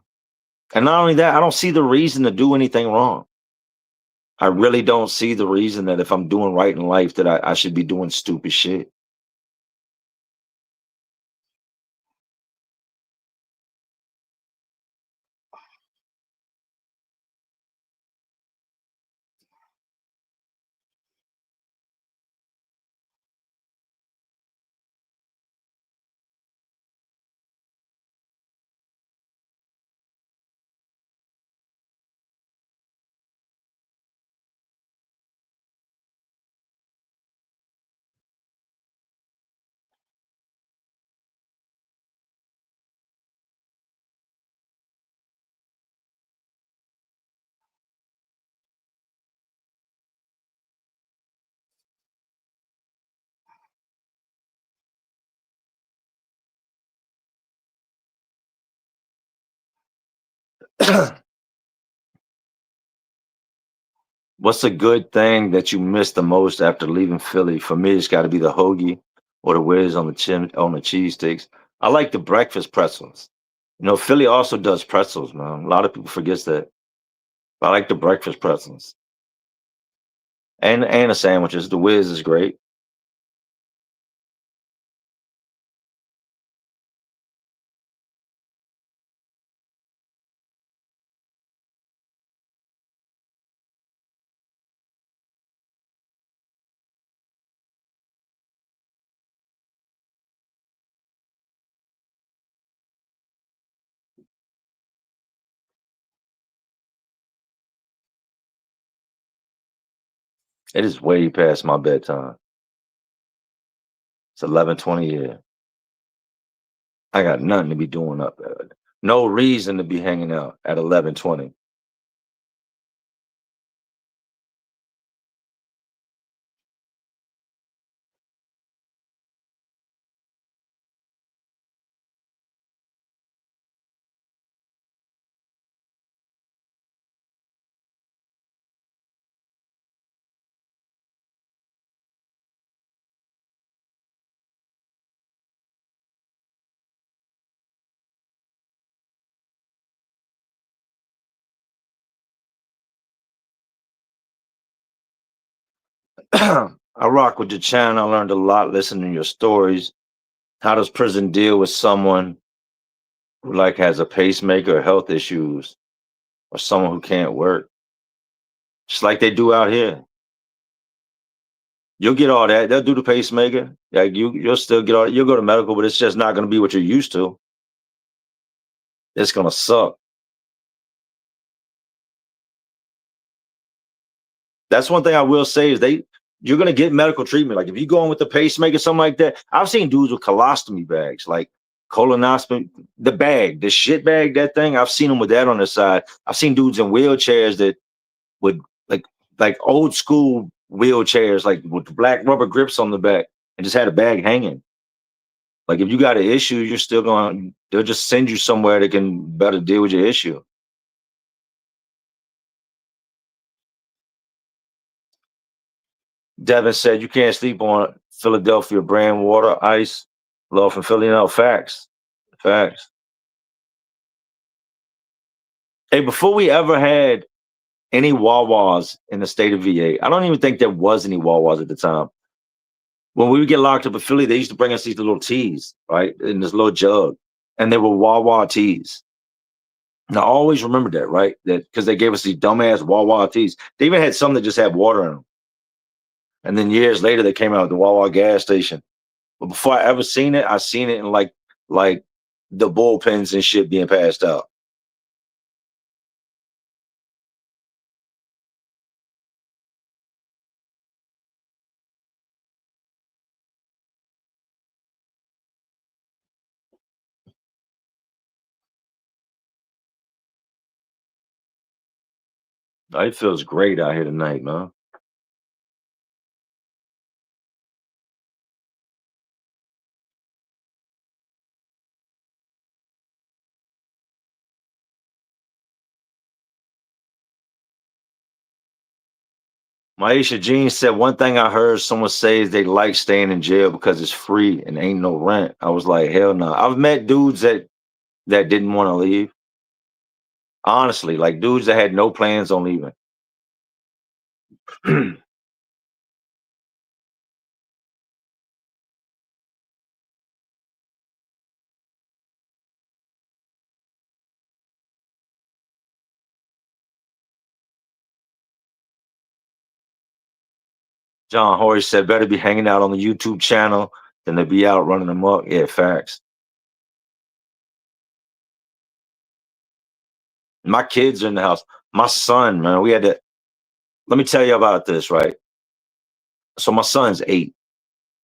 not only that, I don't see the reason to do anything wrong. I really don't see the reason that if I'm doing right in life that I should be doing stupid shit. What's a good thing that you miss the most after leaving Philly? For me, it's got to be the hoagie or the whiz on the cheese sticks. I like the breakfast pretzels. Philly also does pretzels, man. A lot of people forgets that. But I like the breakfast pretzels and the sandwiches. The whiz is great. It is way past my bedtime. It's 11:20 here. I got nothing to be doing up there. No reason to be hanging out at 11:20. I rock with your channel. I learned a lot listening to your stories. How does prison deal with someone who like has a pacemaker or health issues or someone who can't work? Just like they do out here. You'll get all that. They'll do the pacemaker. Like you'll still get all. You'll go to medical, but it's just not going to be what you're used to. It's going to suck. That's one thing I will say is you're going to get medical treatment. Like if you go in with the pacemaker, something like that. I've seen dudes with colostomy bags, like colonoscopy, the bag, the shit bag, that thing. I've seen them with that on the side. I've seen dudes in wheelchairs that would like old school wheelchairs, like with black rubber grips on the back, and just had a bag hanging. Like if you got an issue, you're still going. They'll just send you somewhere that can better deal with your issue. Devin said you can't sleep on Philadelphia brand water, ice, love from Philly. No, facts. Facts. Hey, before we ever had any Wawas in the state of VA, I don't even think there was any Wawas at the time. When we would get locked up in Philly, they used to bring us these little teas, right, in this little jug, and they were Wawa teas. And I always remember that, right? That because they gave us these dumbass Wawa teas. They even had some that just had water in them. And then years later, they came out with the Wawa gas station. But before I ever seen it, I seen it in like the bullpens and shit being passed out. It feels great out here tonight, man. Maisha Jean said one thing I heard someone say is they like staying in jail because it's free and ain't no rent. I was like, hell no. I've met dudes that didn't want to leave. Honestly, like dudes that had no plans on leaving. John Horry said better be hanging out on the YouTube channel than to be out running amok. Yeah, facts. My kids are in the house. My son, man, we had to. Let me tell you about this, right? So my son's 8,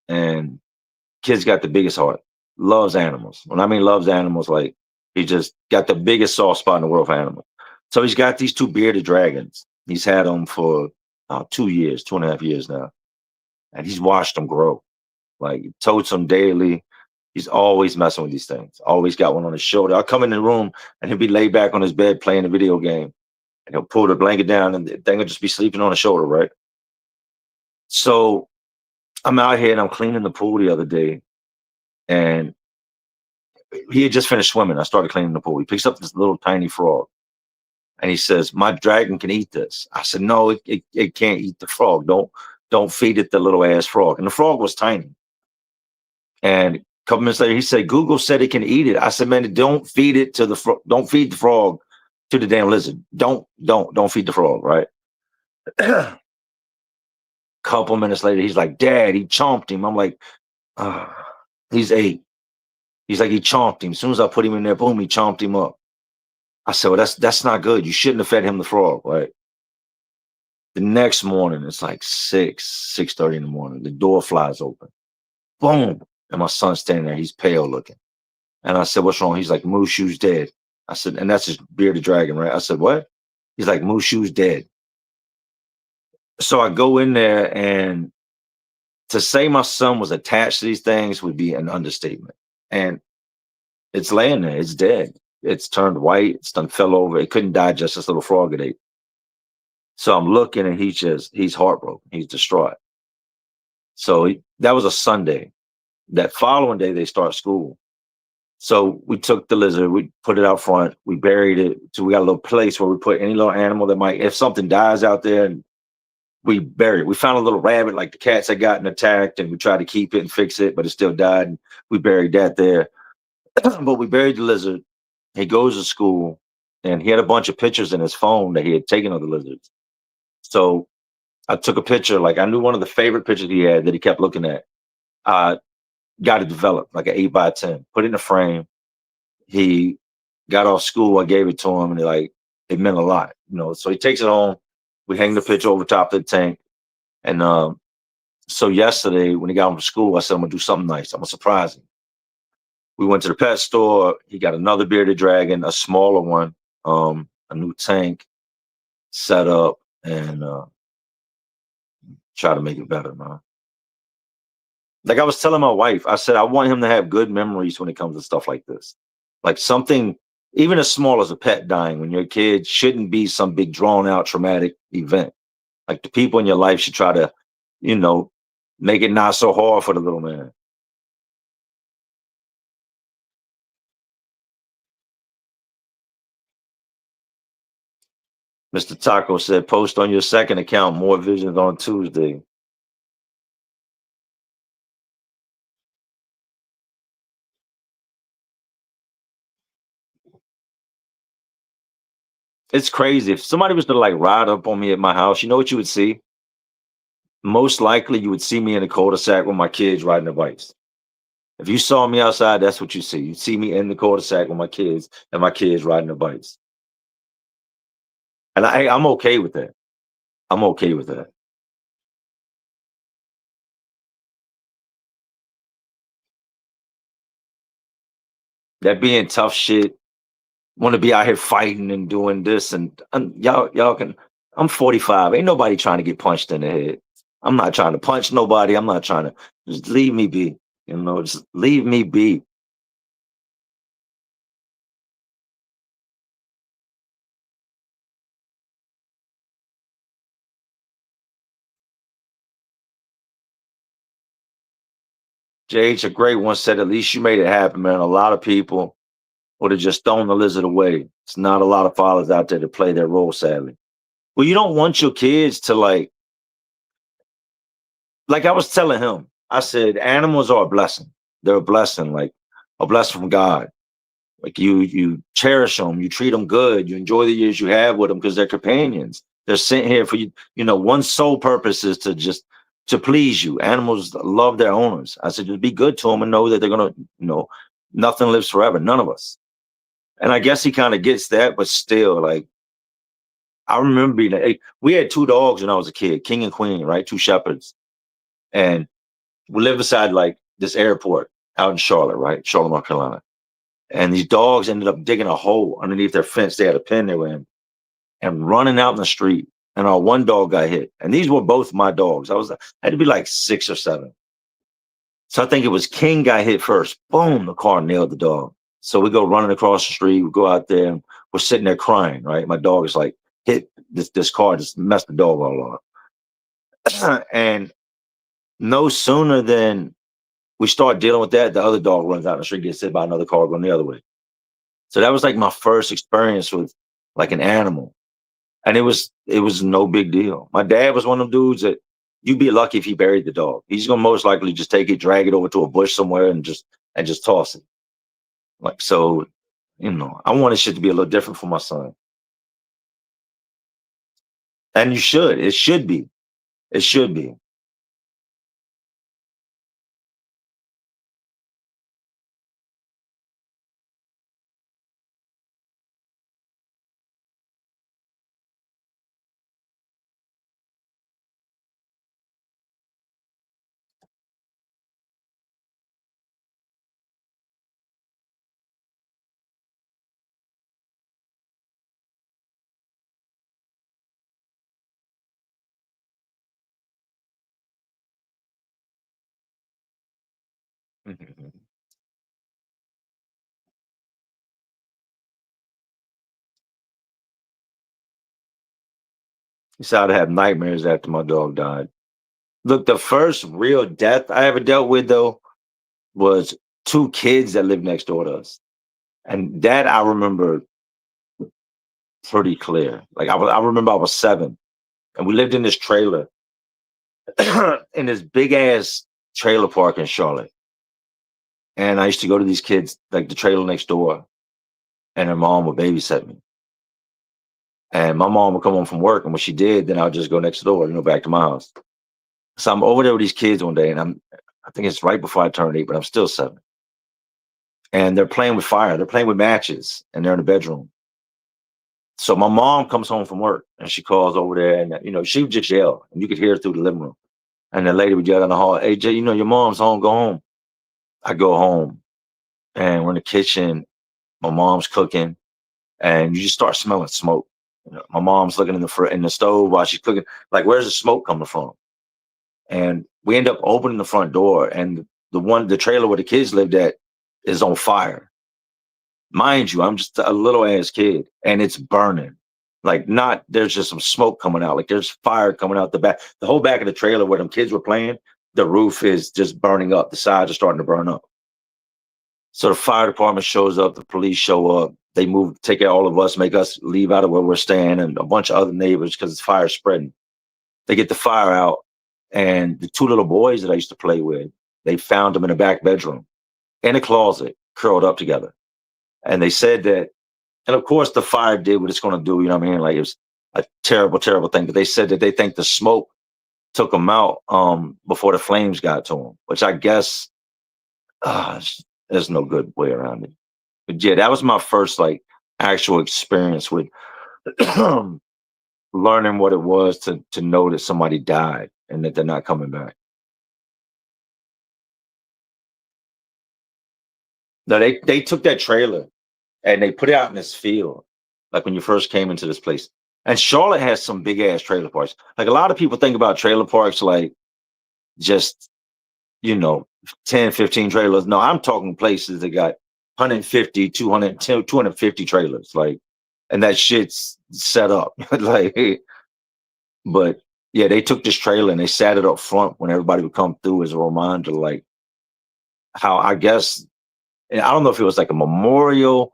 and kid's got the biggest heart. Loves animals. When I mean loves animals, like he just got the biggest soft spot in the world for animals. So he's got these 2 bearded dragons. He's had them for 2 years, 2.5 years now, and he's watched them grow. Like totes them daily. He's always messing with these things. Always got one on his shoulder. I'll come in the room and he'll be laid back on his bed playing a video game, and he'll pull the blanket down, and the thing will just be sleeping on his shoulder, right? So I'm out here and I'm cleaning the pool the other day, and he had just finished swimming. I started cleaning the pool. He picks up this little tiny frog, and he says, "My dragon can eat this." I said, "No, it can't eat the frog. Don't feed it the little ass frog." And the frog was tiny. And a couple minutes later, he said, "Google said it can eat it." I said, "Man, don't feed it to the don't feed the frog to the damn lizard. Don't feed the frog, right?" Couple minutes later, he's like, "Dad, he chomped him." I'm like, he's 8. He's like, he chomped him. As soon as I put him in there, boom, he chomped him up. I said, well, that's not good. You shouldn't have fed him the frog, right? The next morning, it's like 6:30 in the morning. The door flies open. Boom. And my son's standing there. He's pale looking. And I said, what's wrong? He's like, Mushu's dead. I said, and that's his bearded dragon, right? I said, what? He's like, Mushu's dead. So I go in there, and to say my son was attached to these things would be an understatement. And it's laying there. It's dead. It's turned white. It's done fell over. It couldn't digest this little frog it ate. So I'm looking, and he's heartbroken. He's distraught. So that was a Sunday. That following day, they start school. So we took the lizard, we put it out front, we buried it. So we got a little place where we put any little animal that might, if something dies out there, and We found a little rabbit, like the cats had gotten attacked, and we tried to keep it and fix it, but it still died. And we buried that there. But we buried the lizard. He goes to school, and he had a bunch of pictures in his phone that he had taken of the lizards. So I took a picture, like I knew one of the favorite pictures he had that he kept looking at. I got it developed, like an 8x10, put it in a frame. He got off school, I gave it to him, and it meant a lot, So he takes it home. We hang the picture over top of the tank. And so yesterday, when he got home from school, I said, I'm gonna do something nice. I'm gonna surprise him. We went to the pet store. He got another bearded dragon, a smaller one, a new tank set up, and try to make it better, man. Like I was telling my wife, I said I want him to have good memories when it comes to stuff like this. Like something even as small as a pet dying when you're a kid shouldn't be some big drawn out traumatic event. Like the people in your life should try to, you know, make it not so hard for the little man. Mr. Taco said, post on your second account, more visions on Tuesday. It's crazy. If somebody was to like ride up on me at my house, you know what you would see? Most likely you would see me in a cul-de-sac with my kids riding their bikes. If you saw me outside, that's what you see. You see me in the cul-de-sac with my kids and my kids riding their bikes. And I'm okay with that. I'm okay with that. That being tough shit, want to be out here fighting and doing this and y'all can. I'm 45. Ain't nobody trying to get punched in the head. I'm not trying to punch nobody. I'm not trying to. Just leave me be. Just leave me be. JH, a great one, said, at least you made it happen, man. A lot of people would have just thrown the lizard away. It's not a lot of fathers out there to play their role, sadly. Well, you don't want your kids to like I was telling him, I said, animals are a blessing. They're a blessing, like a blessing from God. Like you cherish them, you treat them good, you enjoy the years you have with them because they're companions. They're sent here for you. One sole purpose is to please you. Animals love their owners. I said, just be good to them and know that they're gonna, nothing lives forever. None of us. And I guess he kind of gets that, but still, like I remember we had two dogs when I was a kid, King and Queen, right? Two shepherds, and we lived beside like this airport out in Charlotte, right? Charlotte, North Carolina. And these dogs ended up digging a hole underneath their fence. They had a pen they were in and running out in the street. And our one dog got hit. And these were both my dogs. I had to be like 6 or 7. So I think it was King got hit first. Boom, the car nailed the dog. So we go running across the street. We go out there and we're sitting there crying, right? My dog is like, hit this car, just messed the dog all up. And no sooner than we start dealing with that, the other dog runs out in the street, gets hit by another car going the other way. So that was like my first experience with like an animal. And it was no big deal. My dad was one of them dudes that you'd be lucky if he buried the dog. He's gonna most likely just take it, drag it over to a bush somewhere and just toss it. Like so, I wanted shit to be a little different for my son. And you should. It should be. It should be. Mhm. He said I'd have nightmares after my dog died. Look, the first real death I ever dealt with though was two kids that lived next door to us. And that I remember pretty clear. Like I remember I was 7. and we lived in this trailer in this big ass trailer park in Charlotte. And I used to go to these kids, like the trailer next door, and her mom would babysit me. And my mom would come home from work, and when she did, then I'll just go next door, back to my house. So I'm over there with these kids one day, and I think it's right before I turned 8, but I'm still 7. And they're playing with fire. They're playing with matches, and they're in the bedroom. So my mom comes home from work, and she calls over there, and she would just yell, and you could hear it through the living room. And the lady would yell in the hall, "Hey, Jay, your mom's home. Go home." I go home, and we're in the kitchen. My mom's cooking, and you just start smelling smoke. My mom's looking in the stove while she's cooking, like, where's the smoke coming from? And we end up opening the front door, and the trailer where the kids lived at is on fire. Mind you, I'm just a little ass kid, and it's burning. Like, not there's just some smoke coming out. Like, there's fire coming out the back. The whole back of the trailer where them kids were playing, the roof is just burning up. The sides are starting to burn up. So the fire department shows up, the police show up. They take out all of us, make us leave out of where we're staying, and a bunch of other neighbors because the fire spreading. They get the fire out, and the 2 little boys that I used to play with, they found them in the back bedroom, in a closet, curled up together. And they said that, and of course the fire did what it's going to do, Like, it was a terrible, terrible thing. But they said that they think the smoke took them out before the flames got to them, which I guess there's no good way around it. But yeah, that was my first actual experience with learning what it was to know that somebody died and that they're not coming back. No, they took that trailer and they put it out in this field, like when you first came into this place. And Charlotte has some big ass trailer parks. Like, a lot of people think about trailer parks like just, 10, 15 trailers. No, I'm talking places that got 150, 200, 250 trailers. Like, and that shit's set up. But yeah, they took this trailer and they sat it up front when everybody would come through as a reminder, like, how, I guess, and I don't know if it was like a memorial,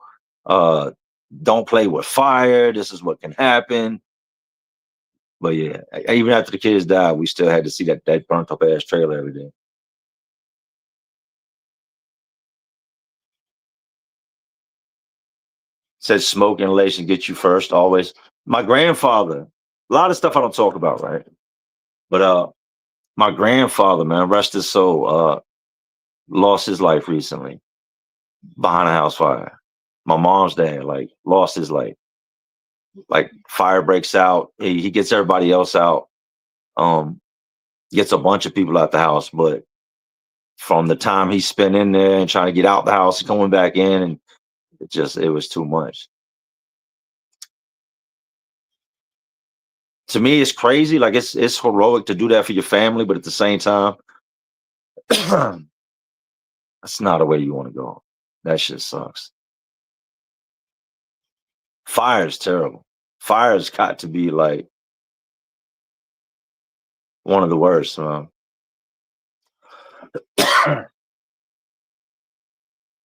don't play with fire, this is what can happen. But yeah, even after the kids died, we still had to see that burnt up ass trailer every day. Said smoke inhalation get you first, always. My grandfather, a lot of stuff I don't talk about, right? But my grandfather, man, rest his soul, lost his life recently behind a house fire. My mom's dad, lost his life. Like, fire breaks out, he gets everybody else out, gets a bunch of people out the house, but from the time he spent in there and trying to get out the house and coming back in, and it was too much. To me, it's crazy. Like, it's heroic to do that for your family, but at the same time, that's not a way you want to go. That shit sucks. Fire is terrible. Fire's got to be like one of the worst.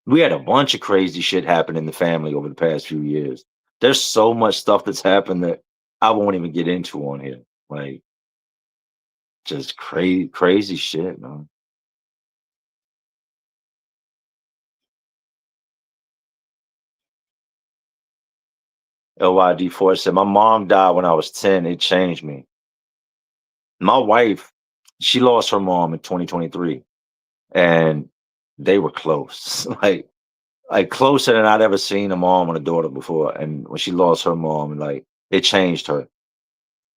We had a bunch of crazy shit happen in the family over the past few years. There's so much stuff that's happened that I won't even get into on here. Like, just crazy shit, man. LYD4 said, my mom died when I was 10. It changed me. My wife, she lost her mom in 2023, and they were close. like closer than I'd ever seen a mom and a daughter before. And when she lost her mom, like, it changed her.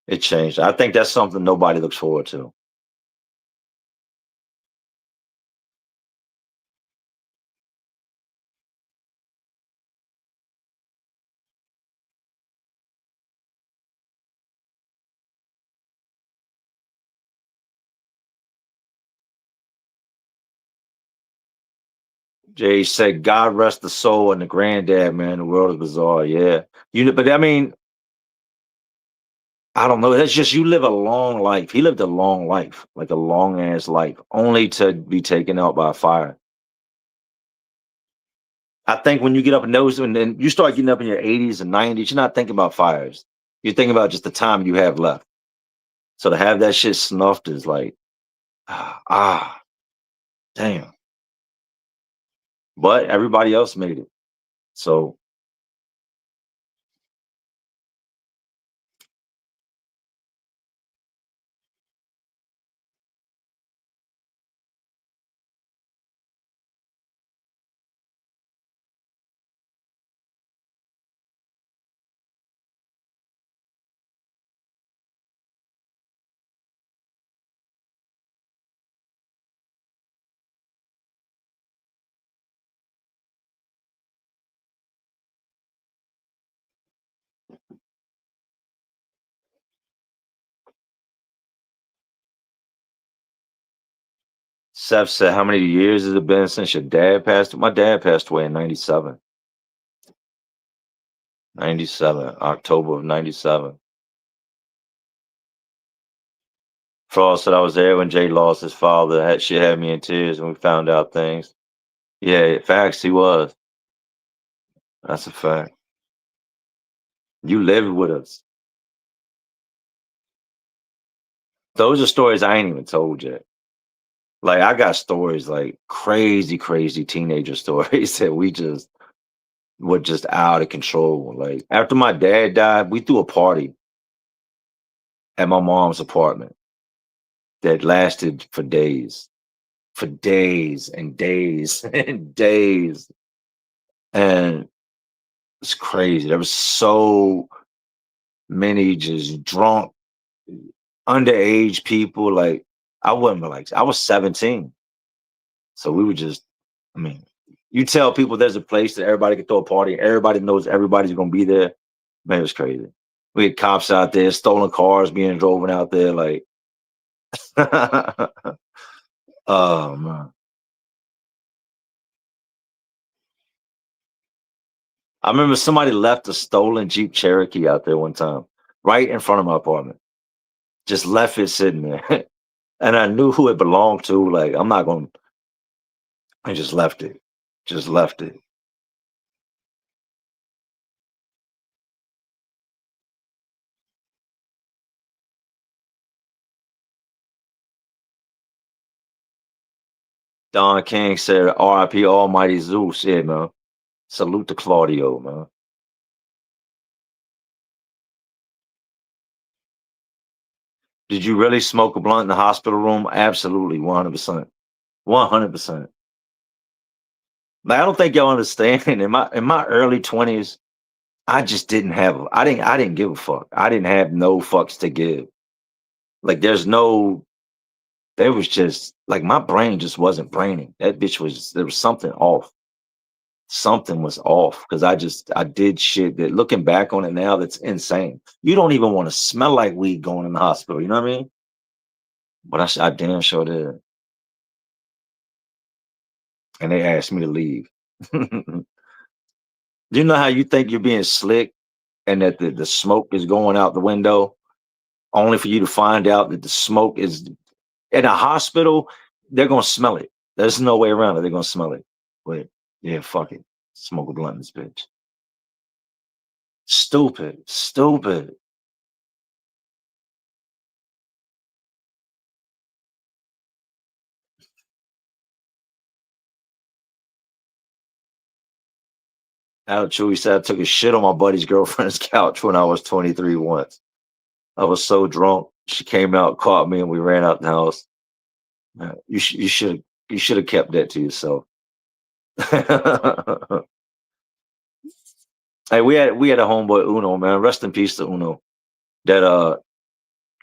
It changed. I think that's something nobody looks forward to. Jay said, God rest the soul and the granddad, man. The world is bizarre. Yeah. But I mean, I don't know. That's just, you live a long life. He lived a long life, like a long ass life, only to be taken out by fire. I think when you get up in those, and then you start getting up in your 80s and 90s, you're not thinking about fires. You're thinking about just the time you have left. So to have that shit snuffed is like, damn. But everybody else made it. So Seth said, how many years has it been since your dad passed? My dad passed away in 97. 97, October of 97. Frost said I was there when Jay lost his father. She had me in tears when we found out things. Yeah, facts, he was. That's a fact. You lived with us. Those are stories I ain't even told yet. Like I got stories like crazy, crazy teenager stories that we just were just out of control. Like after my dad died, we threw a party at my mom's apartment that lasted for days and days and days. And it's crazy. There was so many just drunk, underage people. Like I wasn't like I was 17. So we were just, I mean, you tell people there's a place that everybody can throw a party, everybody knows everybody's gonna be there. Man, it was crazy. We had cops out there, stolen cars being driven out there, like oh man. I remember somebody left a stolen Jeep Cherokee out there one time, right in front of my apartment. Just left it sitting there. And I knew who it belonged to. Like, I'm not gonna I just left it. Just left it. Don King said, RIP Almighty Zeus. Yeah, man. Salute to Claudio, man. Did you really smoke a blunt in the hospital room? Absolutely, 100%. 100%. Like, I don't think y'all understand. In my early 20s, I just didn't have I didn't give a fuck. I didn't have no fucks to give. Like there was just like my brain just wasn't braining. That bitch was there was something off. Something was off because I did shit that looking back on it now that's insane. You don't even want to smell like weed going in the hospital, you know what I mean? But I damn sure did. And they asked me to leave. You know how you think you're being slick and that the smoke is going out the window, only for you to find out that the smoke is in a hospital, they're gonna smell it. There's no way around it. They're gonna smell it. But yeah, fuck it. Smoke a blunt in this bitch. Stupid. Stupid. Al Chewy said I took a shit on my buddy's girlfriend's couch when I was 23 once. I was so drunk. She came out, caught me, and we ran out the house. You should have kept that to yourself. Hey, we had a homeboy Uno, man. Rest in peace to Uno. That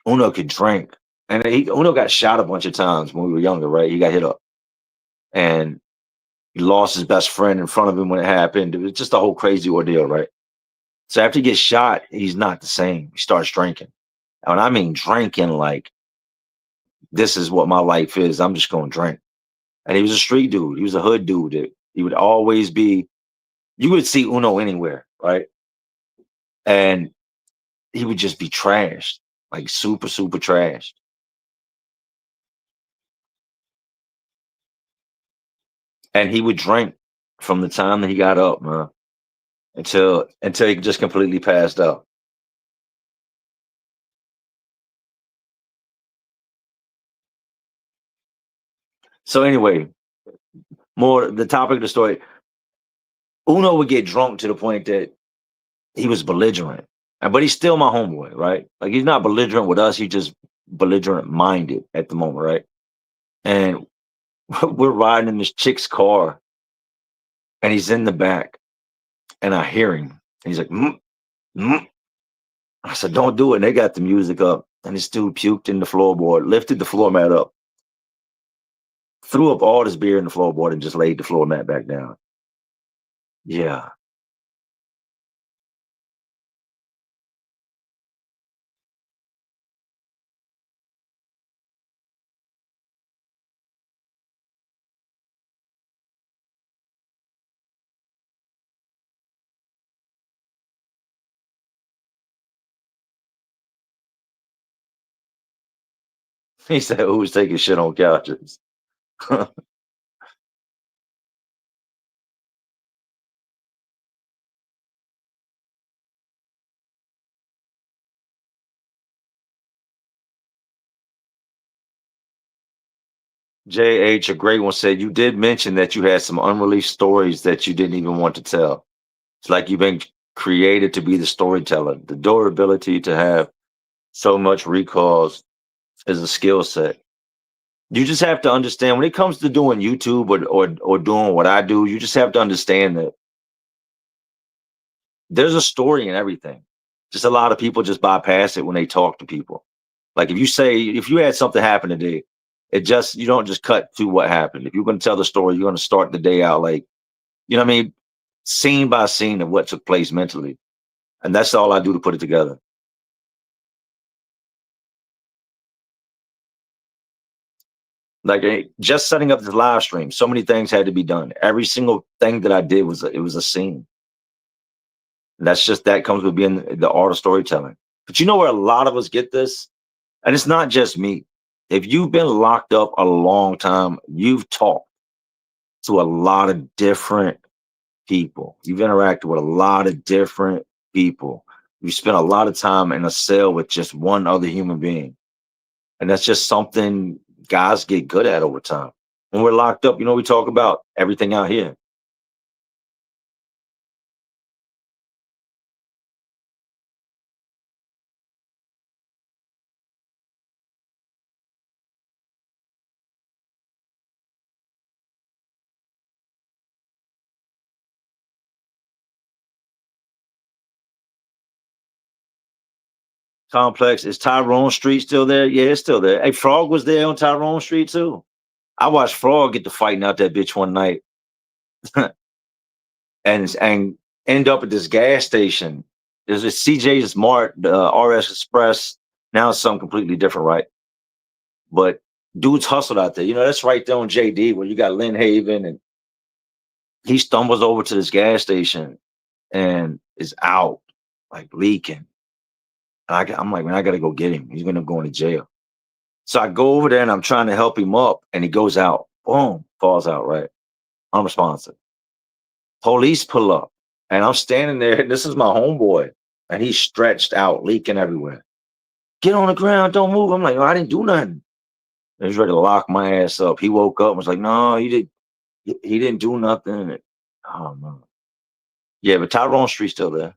Uno could drink. And Uno got shot a bunch of times when we were younger, right? He got hit up. And he lost his best friend in front of him when it happened. It was just a whole crazy ordeal, right? So after he gets shot, he's not the same. He starts drinking. And I mean drinking like this is what my life is. I'm just gonna drink. And he was a street dude. He was a hood dude. He would always be, you would see Uno anywhere, right? And he would just be trashed, like super, super trashed. And he would drink from the time that he got up, man, until he just completely passed out. So anyway, more the topic of the story. Uno would get drunk to the point that he was belligerent, but he's still my homeboy, right? Like he's not belligerent with us. He's just belligerent minded at the moment, right? And we're riding in this chick's car, and he's in the back, and I hear him. And he's like, mm. I said, "Don't do it." And they got the music up, and this dude puked in the floorboard, lifted the floor mat up, threw up all this beer in the floorboard, and just laid the floor mat back down. Yeah. He said, "Who's taking shit on couches?" JH, a great one, said, "You did mention that you had some unreleased stories that you didn't even want to tell. It's like you've been created to be the storyteller. The durability to have so much recalls is a skill set. You just have to understand when it comes to doing YouTube or doing what I do, you just have to understand that there's a story in everything. Just a lot of people just bypass it when they talk to people. Like if you had something happen today, you don't just cut to what happened. If you're going to tell the story, you're going to start the day out like, you know what I mean, scene by scene of what took place mentally. And that's all I do to put it together. Like just setting up this live stream, so many things had to be done. Every single thing that I did it was a scene. And that comes with being the art of storytelling. But you know where a lot of us get this? And it's not just me. If you've been locked up a long time, you've talked to a lot of different people. You've interacted with a lot of different people. You spent a lot of time in a cell with just one other human being. And that's just something guys get good at over time. When we're locked up, we talk about everything out here. Complex. Is Tyrone Street still there? Yeah, it's still there. Hey, Frog was there on Tyrone Street too. I watched Frog get to fighting out that bitch one night and end up at this gas station. There's a CJ's Mart, the RS Express. Now it's something completely different, right? But dudes hustled out there. That's right there on JD where you got Lynn Haven, and he stumbles over to this gas station and is out, like leaking. I'm like, man, I gotta go get him. He's gonna end up going to jail. So I go over there and I'm trying to help him up, and he goes out. Boom, falls out, right? Unresponsive. Police pull up, and I'm standing there, and this is my homeboy, and he's stretched out, leaking everywhere. Get on the ground, don't move. I'm like, oh, I didn't do nothing. And he's ready to lock my ass up. He woke up and was like, no, he didn't do nothing. Oh no. Yeah, but Tyrone Street's still there.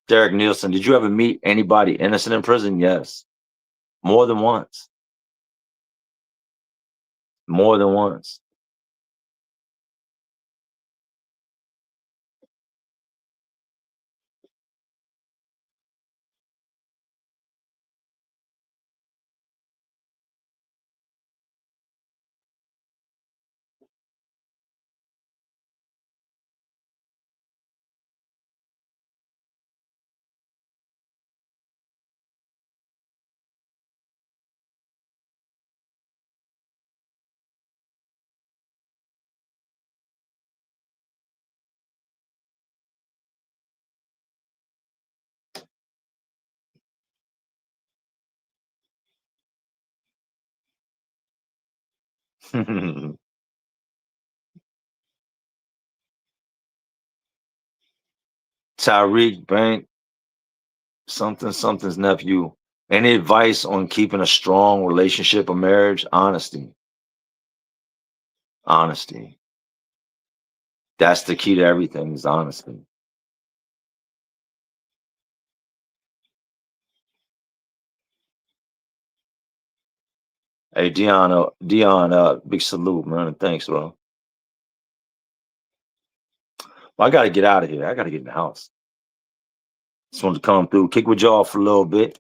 Derek Nielsen, did you ever meet anybody innocent in prison? Yes. More than once. More than once. Tyreek Bank. Something's nephew. Any advice on keeping a strong relationship or marriage? Honesty. Honesty. That's the key to everything is honesty. Hey, Dion, big salute, man. Thanks, bro. Well, I got to get out of here. I got to get in the house. Just wanted to come through, kick with y'all for a little bit,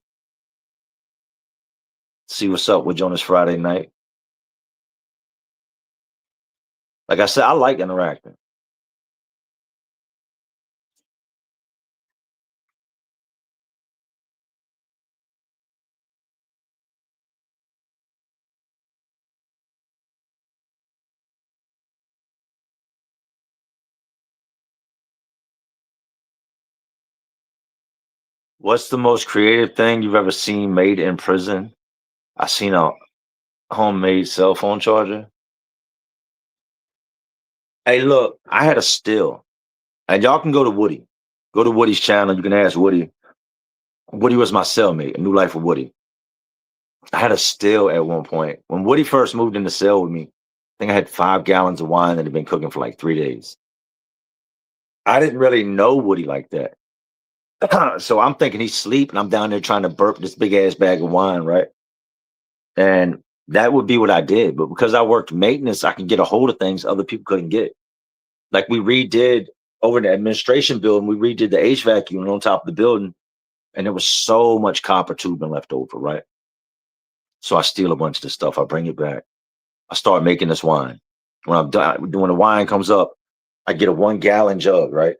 see what's up with you on this Friday night. Like I said, I like interacting. What's the most creative thing you've ever seen made in prison? I seen a homemade cell phone charger. Hey, look, I had a still, and y'all can go to Woody. Go to Woody's channel. You can ask Woody. Woody was my cellmate. A new life with Woody. I had a still at one point. When Woody first moved in the cell with me, I think I had 5 gallons of wine that had been cooking for like 3 days. I didn't really know Woody like that. So I'm thinking he's asleep, and I'm down there trying to burp this big ass bag of wine, right? And that would be what I did. But because I worked maintenance, I could get a hold of things other people couldn't get. Like we redid over the administration building, we redid the HVAC unit on top of the building, and there was so much copper tubing left over, right? So I steal a bunch of the stuff, I bring it back. I start making this wine. When I'm done, when the wine comes up, I get a 1 gallon jug, right?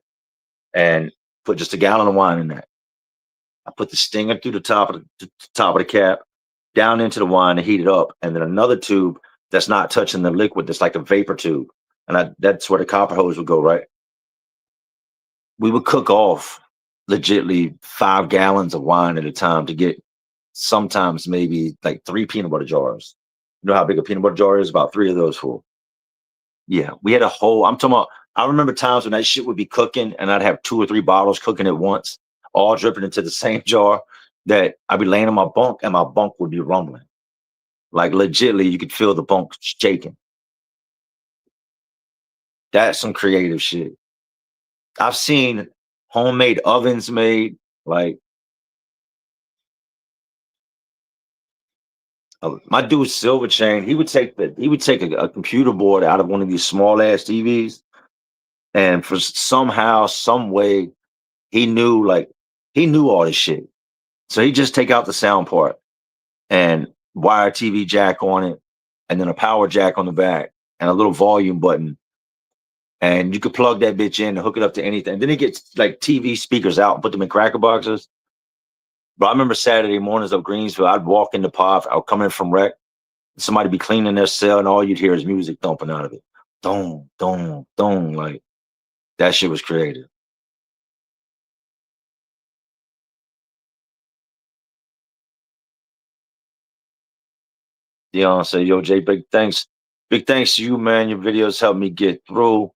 And put just a gallon of wine in that. I put the stinger through the top of the cap, down into the wine to heat it up, and then another tube that's not touching the liquid, that's like a vapor tube. And that's where the copper hose would go, right? We would cook off legitly 5 gallons of wine at a time to get sometimes maybe like 3 peanut butter jars. You know how big a peanut butter jar is? About 3 of those full. Yeah, we had a whole. I'm talking about. I remember times when that shit would be cooking, and I'd have 2 or 3 bottles cooking at once, all dripping into the same jar. That I'd be laying in my bunk, and my bunk would be rumbling. Like legitly, you could feel the bunk shaking. That's some creative shit. I've seen homemade ovens made. Like my dude Silver Chain, he would take a computer board out of one of these small ass TVs, and for somehow, some way, he knew like he knew all this shit. So he just take out the sound part and wire TV jack on it, and then a power jack on the back, and a little volume button, and you could plug that bitch in and hook it up to anything. Then he gets like TV speakers out and put them in cracker boxes. But I remember Saturday mornings of Greensville, I'd walk in the pod, I'd come in from rec, somebody be cleaning their cell, and all you'd hear is music thumping out of it. Dong, dong, dong. Like that shit was creative. Dion said, yo, Jay, big thanks. Big thanks to you, man. Your videos helped me get through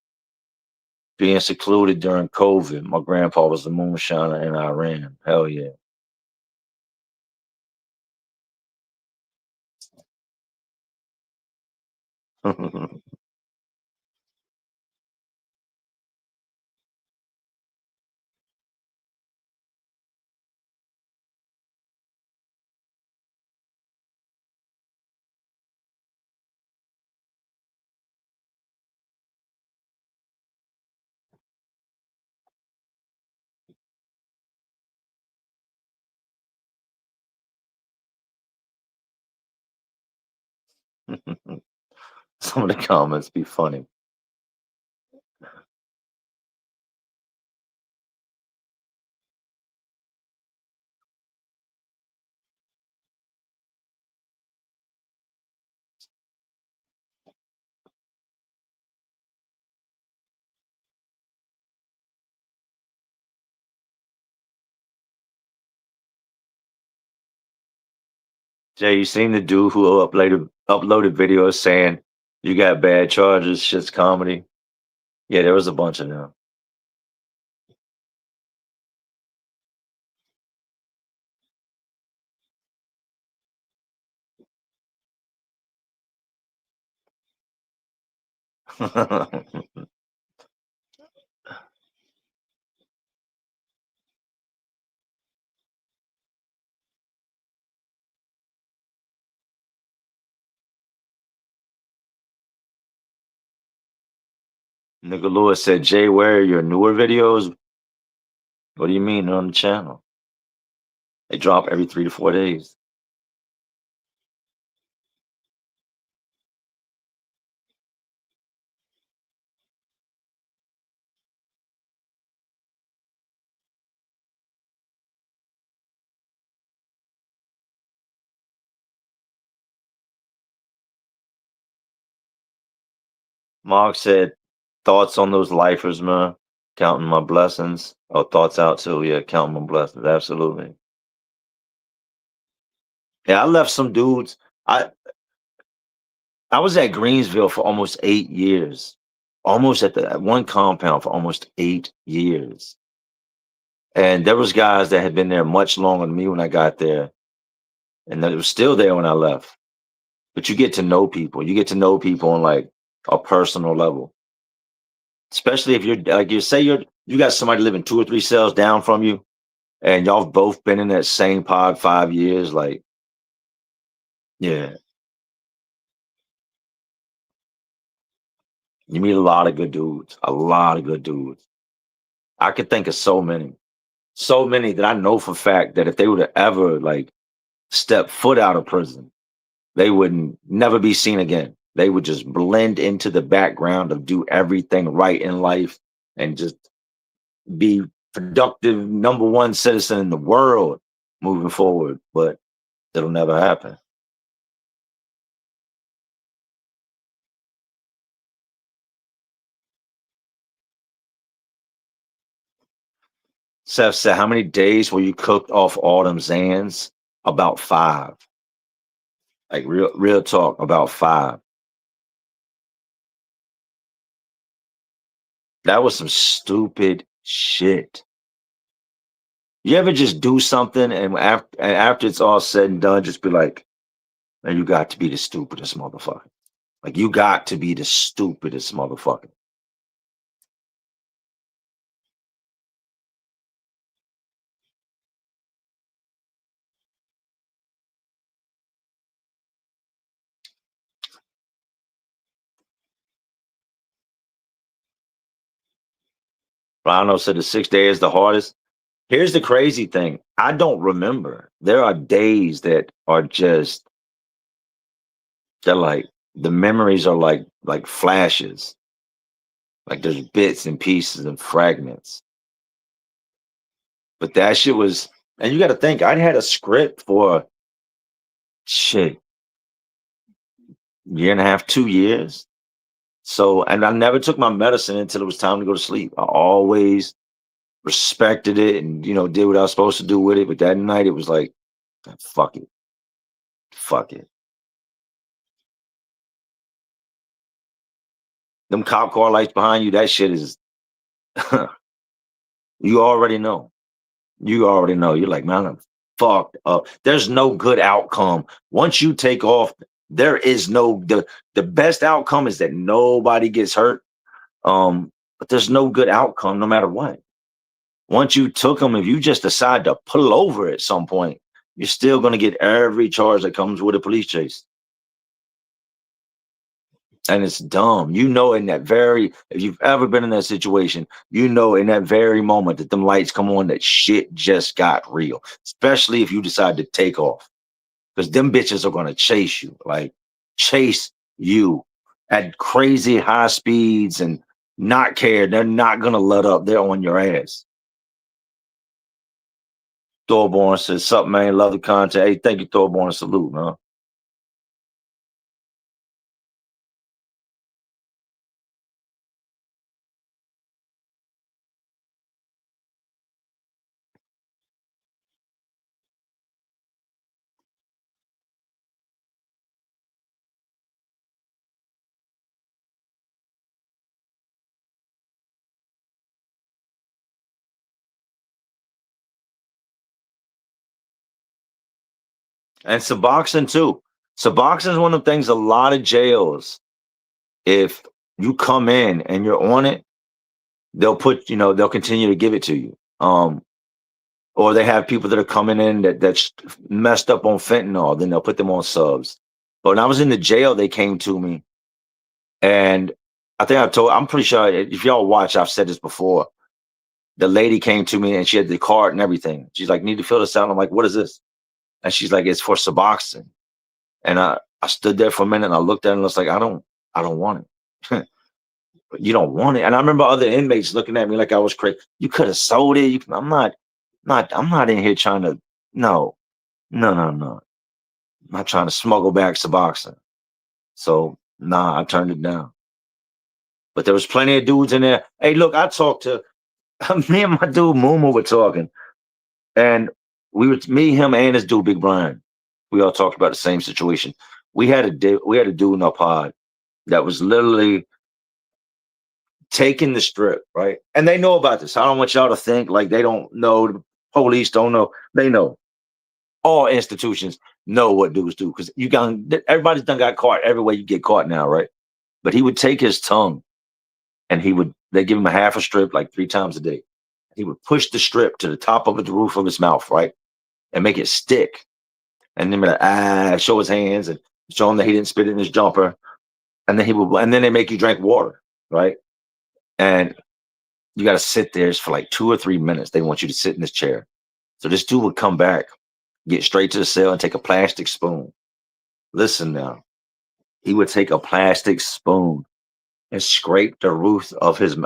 being secluded during COVID. My grandpa was a moonshiner in Iran. Hell yeah. Some of the comments be funny. Jay, you seen the dude who uploaded videos saying you got bad charges, shit's comedy? Yeah, there was a bunch of them. Nigga Lewis said, Jay, where are your newer videos? What do you mean? They're on the channel. They drop every 3 to 4 days. Mark said, thoughts on those lifers, man. Counting my blessings. Oh, thoughts out too. Yeah, counting my blessings. Absolutely. Yeah, I left some dudes. I was at Greensville for almost 8 years. Almost at one compound for almost 8 years. And there was guys that had been there much longer than me when I got there, and that was still there when I left. But you get to know people. You get to know people on like a personal level. Especially if you're like you got somebody living 2 or 3 cells down from you, and y'all both been in that same pod 5 years. Like, yeah, you meet a lot of good dudes. A lot of good dudes. I could think of so many that I know for a fact that if they would have ever like stepped foot out of prison, they would never be seen again. They would just blend into the background of do everything right in life and just be productive number one citizen in the world moving forward. But it'll never happen. Seth said, how many days were you cooked off all them Zans? About 5. Like real talk, about 5. That was some stupid shit. You ever just do something and after it's all said and done, just be like, man, you got to be the stupidest motherfucker. Like you got to be the stupidest motherfucker. Rhino said the 6th day is the hardest. Here's the crazy thing. I don't remember. There are days that are just they're like the memories are like flashes. Like there's bits and pieces and fragments. But that shit was, and you got to think, I'd had a script for shit, year and a half, 2 years. So, and I never took my medicine until it was time to go to sleep. I always respected it and, did what I was supposed to do with it. But that night it was like, fuck it. Fuck it. Them cop car lights behind you, that shit is, you already know. You already know. You're like, man, I'm fucked up. There's no good outcome. Once you take off, there is the best outcome is that nobody gets hurt. But there's no good outcome no matter what. Once you took them, if you just decide to pull over at some point, you're still going to get every charge that comes with a police chase. And it's dumb. In that if you've ever been in that situation, in that very moment that them lights come on, that shit just got real, especially if you decide to take off. Because them bitches are going to chase you, like chase you at crazy high speeds and not care. They're not going to let up. They're on your ass. Thorborn says, "Sup, man? Love the content." Hey, thank you, Thorborn. Salute, man. And Suboxone too. Suboxone is one of the things a lot of jails, if You come in and you're on it, they'll they'll continue to give it to you. Or they have people that are coming in that's messed up on fentanyl, then they'll put them on subs. But when I was in the jail, they came to me, and I'm pretty sure if y'all watch, I've said this before. The lady came to me and she had the card and everything. She's like, "Need to fill this out." I'm like, "What is this?" And she's like, "It's for Suboxone." And I stood there for a minute and I looked at it and I was like, I don't want it. You don't want it. And I remember other inmates looking at me like I was crazy. You could have sold it. I'm not in here trying to, no, no. I'm not trying to smuggle back Suboxone. So nah, I turned it down. But there was plenty of dudes in there. Hey, look, I talked to me and my dude Mooma were talking, and me, him, and this dude Big Brian. We all talked about the same situation. We had a dude in our pod that was literally taking the strip, right? And they know about this. I don't want y'all to think like they don't know. The police don't know. They know. All institutions know what dudes do because everybody's done got caught everywhere you get caught now, right? But he would take his tongue and they give him a half a strip like 3 times a day. He would push the strip to the top of the roof of his mouth, right? And make it stick. And then show his hands and show him that he didn't spit it in his jumper. And then they make you drink water, right? And you got to sit there for like 2 or 3 minutes. They want you to sit in this chair. So this dude would come back, get straight to the cell and take a plastic spoon. Listen now. He would take a plastic spoon and scrape the roof of his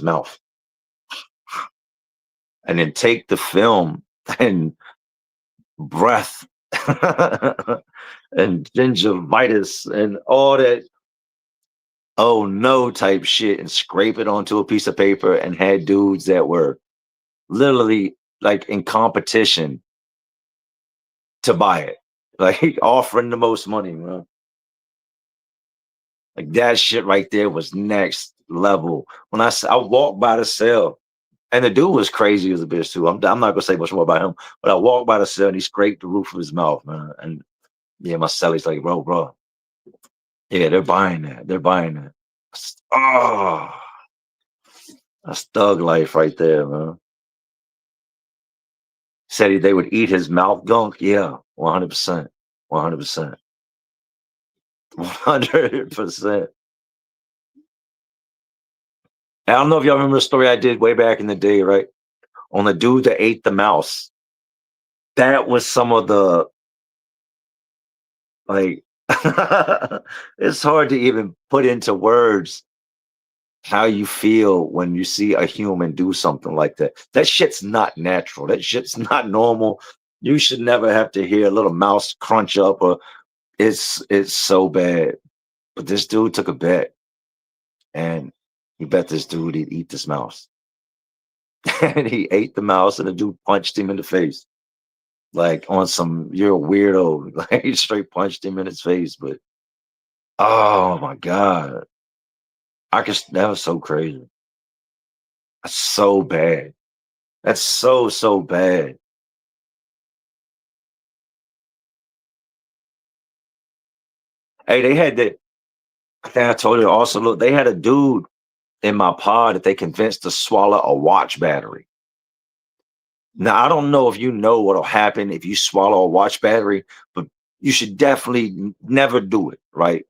mouth. And then take the film and breath and gingivitis and all that oh no type shit and scrape it onto a piece of paper and had dudes that were literally like in competition to buy it, like offering the most money, man. Like that shit right there was next level. When I walked by the cell, and the dude was crazy as a bitch too. I'm not gonna say much more about him, but I walked by the cell and he scraped the roof of his mouth, man. And yeah, my cellie's like, bro, yeah, they're buying that. They're buying that. Oh, that's thug life right there, man. Said they would eat his mouth gunk. Yeah, 100%. 100%. 100%. I don't know if y'all remember the story I did way back in the day, right? On the dude that ate the mouse. That was some of the, like, it's hard to even put into words how you feel when you see a human do something like that. That shit's not natural. That shit's not normal. You should never have to hear a little mouse crunch up or it's so bad. But this dude took a bet and he bet this dude he'd eat this mouse. And he ate the mouse and the dude punched him in the face. Like on some, you're a weirdo. Like he straight punched him in his face. But oh my God. That was so crazy. That's so bad. That's so bad. Hey, they had that. I think I told you also, look, they had a dude in my pod that they convinced to swallow a watch battery. Now, I don't know if you know what'll happen if you swallow a watch battery, but you should definitely never do it, right?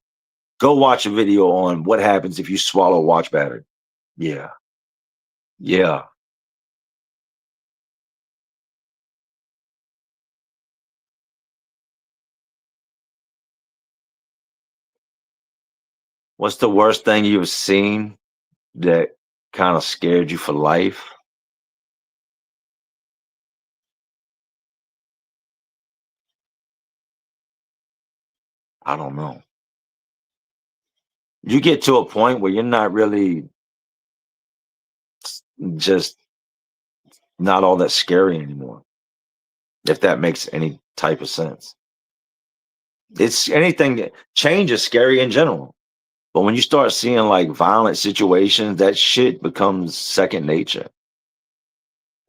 Go watch a video on what happens if you swallow a watch battery. Yeah. Yeah. What's the worst thing you've seen that kind of scared you for life? I don't know. You get to a point where you're not really just not all that scary anymore, if that makes any type of sense. It's anything, change is scary in general. But when you start seeing like violent situations, that shit becomes second nature.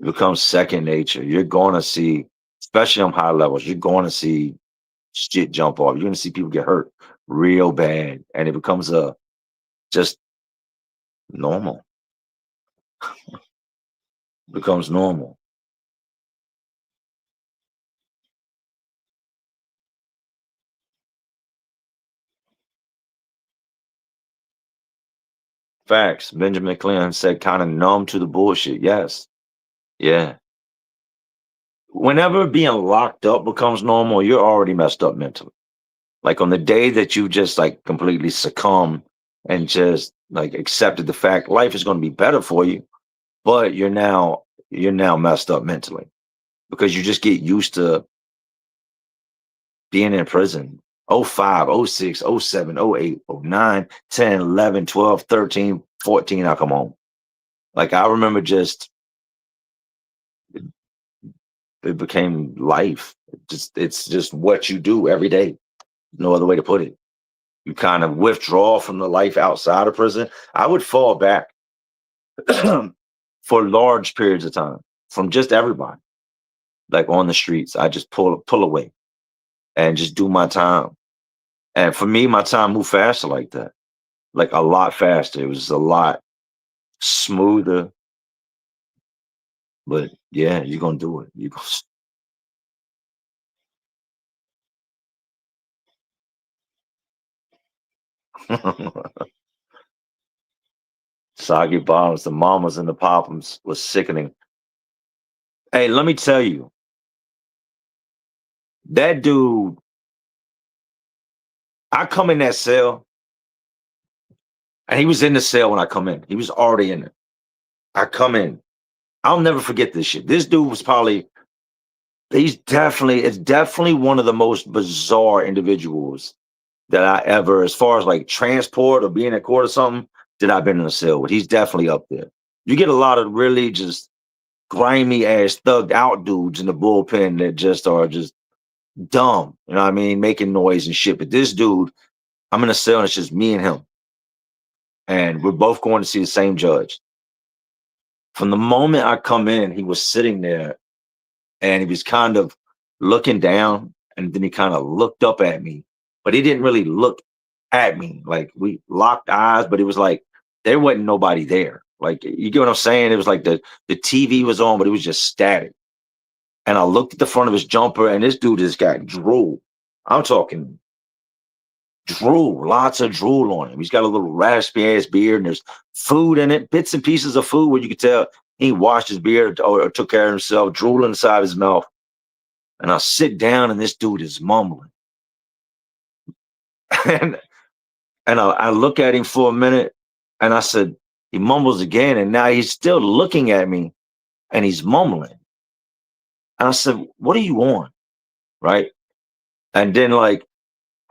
It becomes second nature. You're going to see, especially on high levels, you're going to see shit jump off. You're going to see people get hurt real bad. And it becomes just normal. Becomes normal. Facts. Benjamin Cleon said kind of numb to the bullshit. Yes. Yeah. Whenever being locked up becomes normal, you're already messed up mentally. Like on the day that you just like completely succumb and just like accepted the fact life is going to be better for you, but you're now messed up mentally because you just get used to being in prison. Oh 05, oh 06, oh 07, oh 08, oh 09, 10, 11, 12, 13, 14, I come home. Like I remember just it became life. It's just what you do every day. No other way to put it. You kind of withdraw from the life outside of prison. I would fall back for large periods of time from just everybody. Like on the streets, I just pull away and just do my time. And for me, my time moved faster like that, like a lot faster. It was a lot smoother. But yeah, you're gonna do it. You go soggy bottoms, the mamas and the popums was sickening. Hey, let me tell you, that dude. I come in that cell, and he was in the cell when I come in. He was already in it. I come in. I'll never forget this shit. This dude was probably it's definitely one of the most bizarre individuals that I ever, as far as like transport or being at court or something, that I've been in a cell with. He's definitely up there. You get a lot of really just grimy ass thugged out dudes in the bullpen that just are just dumb, you know what I mean, making noise and shit. But this dude, I'm in a cell and it's just me and him, and we're both going to see the same judge. From the moment I come in, he was sitting there and he was kind of looking down, and then he kind of looked up at me, but he didn't really look at me. Like we locked eyes, but it was like there wasn't nobody there. Like you get what I'm saying? It was like the TV was on, but it was just static. And I looked at the front of his jumper, and this dude just got drool. I'm talking drool, lots of drool on him. He's got a little raspy ass beard, and there's food in it, bits and pieces of food where you could tell he washed his beard or took care of himself, drool inside his mouth. And I sit down, and this dude is mumbling. and I look at him for a minute, and I said, he mumbles again, and now he's still looking at me, and he's mumbling. And I said, what are you on? Right. And then like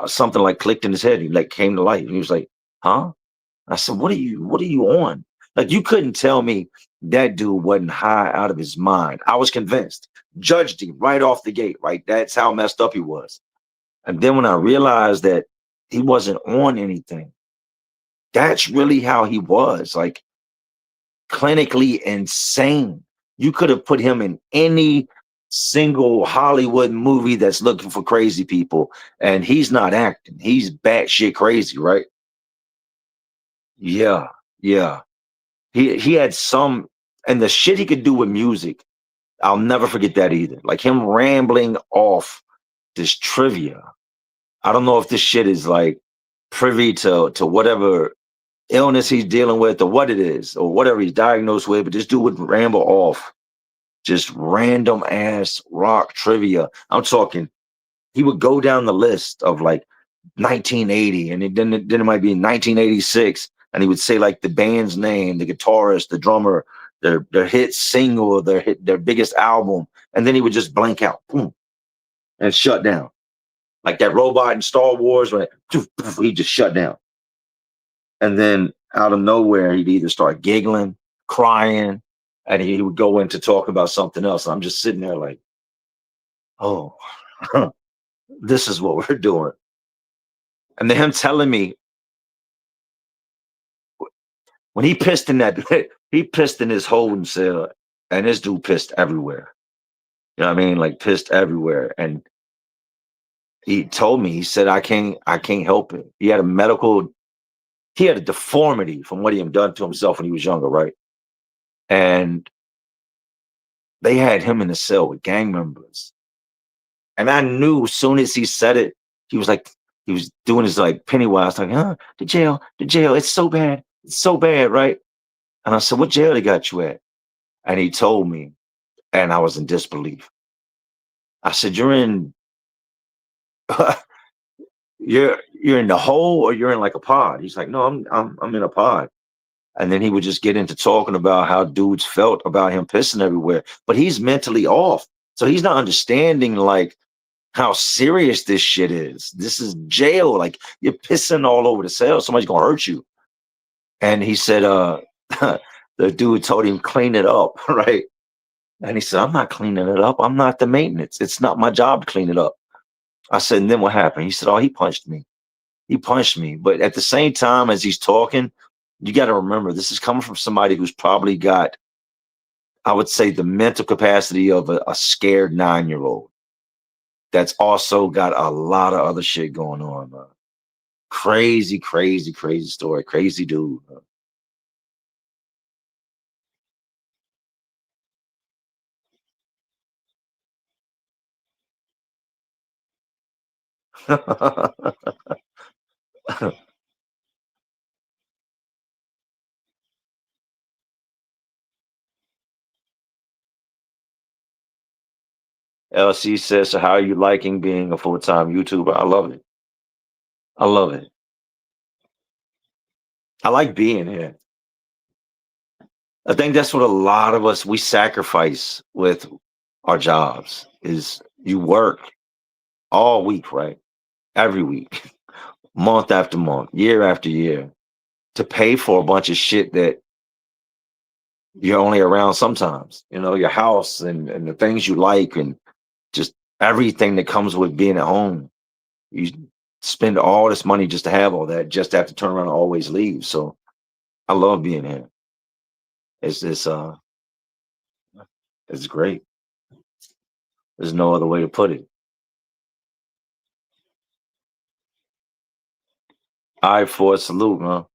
something like clicked in his head. He like came to life. He was like, huh? I said, what are you on? Like you couldn't tell me that dude wasn't high out of his mind. I was convinced. Judged him right off the gate, right? That's how messed up he was. And then when I realized that he wasn't on anything, that's really how he was, like clinically insane. You could have put him in any single Hollywood movie that's looking for crazy people, and he's not acting. He's batshit crazy, right? Yeah, yeah. He had some, and the shit he could do with music, I'll never forget that either. Like him rambling off this trivia. I don't know if this shit is like privy to whatever illness he's dealing with or what it is or whatever he's diagnosed with, but this dude would ramble off just random ass rock trivia. I'm talking, he would go down the list of like 1980, and then it might be 1986, and he would say like the band's name, the guitarist, the drummer, their hit single, their biggest album, and then he would just blank out, boom, and shut down like that robot in Star Wars when he just shut down, and then out of nowhere he'd either start giggling, crying, and he would go into talk about something else. And I'm just sitting there like, oh, this is what we're doing. And then him telling me when he pissed in that, he pissed in his holding cell, and this dude pissed everywhere. You know what I mean? Like pissed everywhere. And he told me, he said, I can't help it. He had a medical he had a deformity from what he had done to himself when he was younger, right? And they had him in the cell with gang members. And I knew as soon as he said it, he was like, he was doing his like Pennywise, like, huh, the jail, it's so bad, right? And I said, what jail they got you at? And he told me, and I was in disbelief. I said, you're in, you're in the hole or you're in like a pod? He's like, no, I'm in a pod. And then he would just get into talking about how dudes felt about him pissing everywhere. But he's mentally off. So he's not understanding like how serious this shit is. This is jail. Like you're pissing all over the cell. Somebody's gonna hurt you. And he said, the dude told him clean it up, right? And he said, I'm not cleaning it up. I'm not the maintenance. It's not my job to clean it up. I said, and then what happened? He said, oh, he punched me. He punched me. But at the same time, as he's talking, you got to remember, this is coming from somebody who's probably got, I would say, the mental capacity of a scared 9-year-old. That's also got a lot of other shit going on, man. Crazy, crazy, crazy story. Crazy dude. LC says, so how are you liking being a full-time YouTuber? I love it. I love it. I like being here. I think that's what a lot of us, we sacrifice with our jobs is you work all week, right? Every week, month after month, year after year, to pay for a bunch of shit that you're only around sometimes, your house and the things you like and just everything that comes with being at home. You spend all this money just to have all that, just to have to turn around and always leave. So I love being here. It's great. There's no other way to put it. All right, for a salute, man.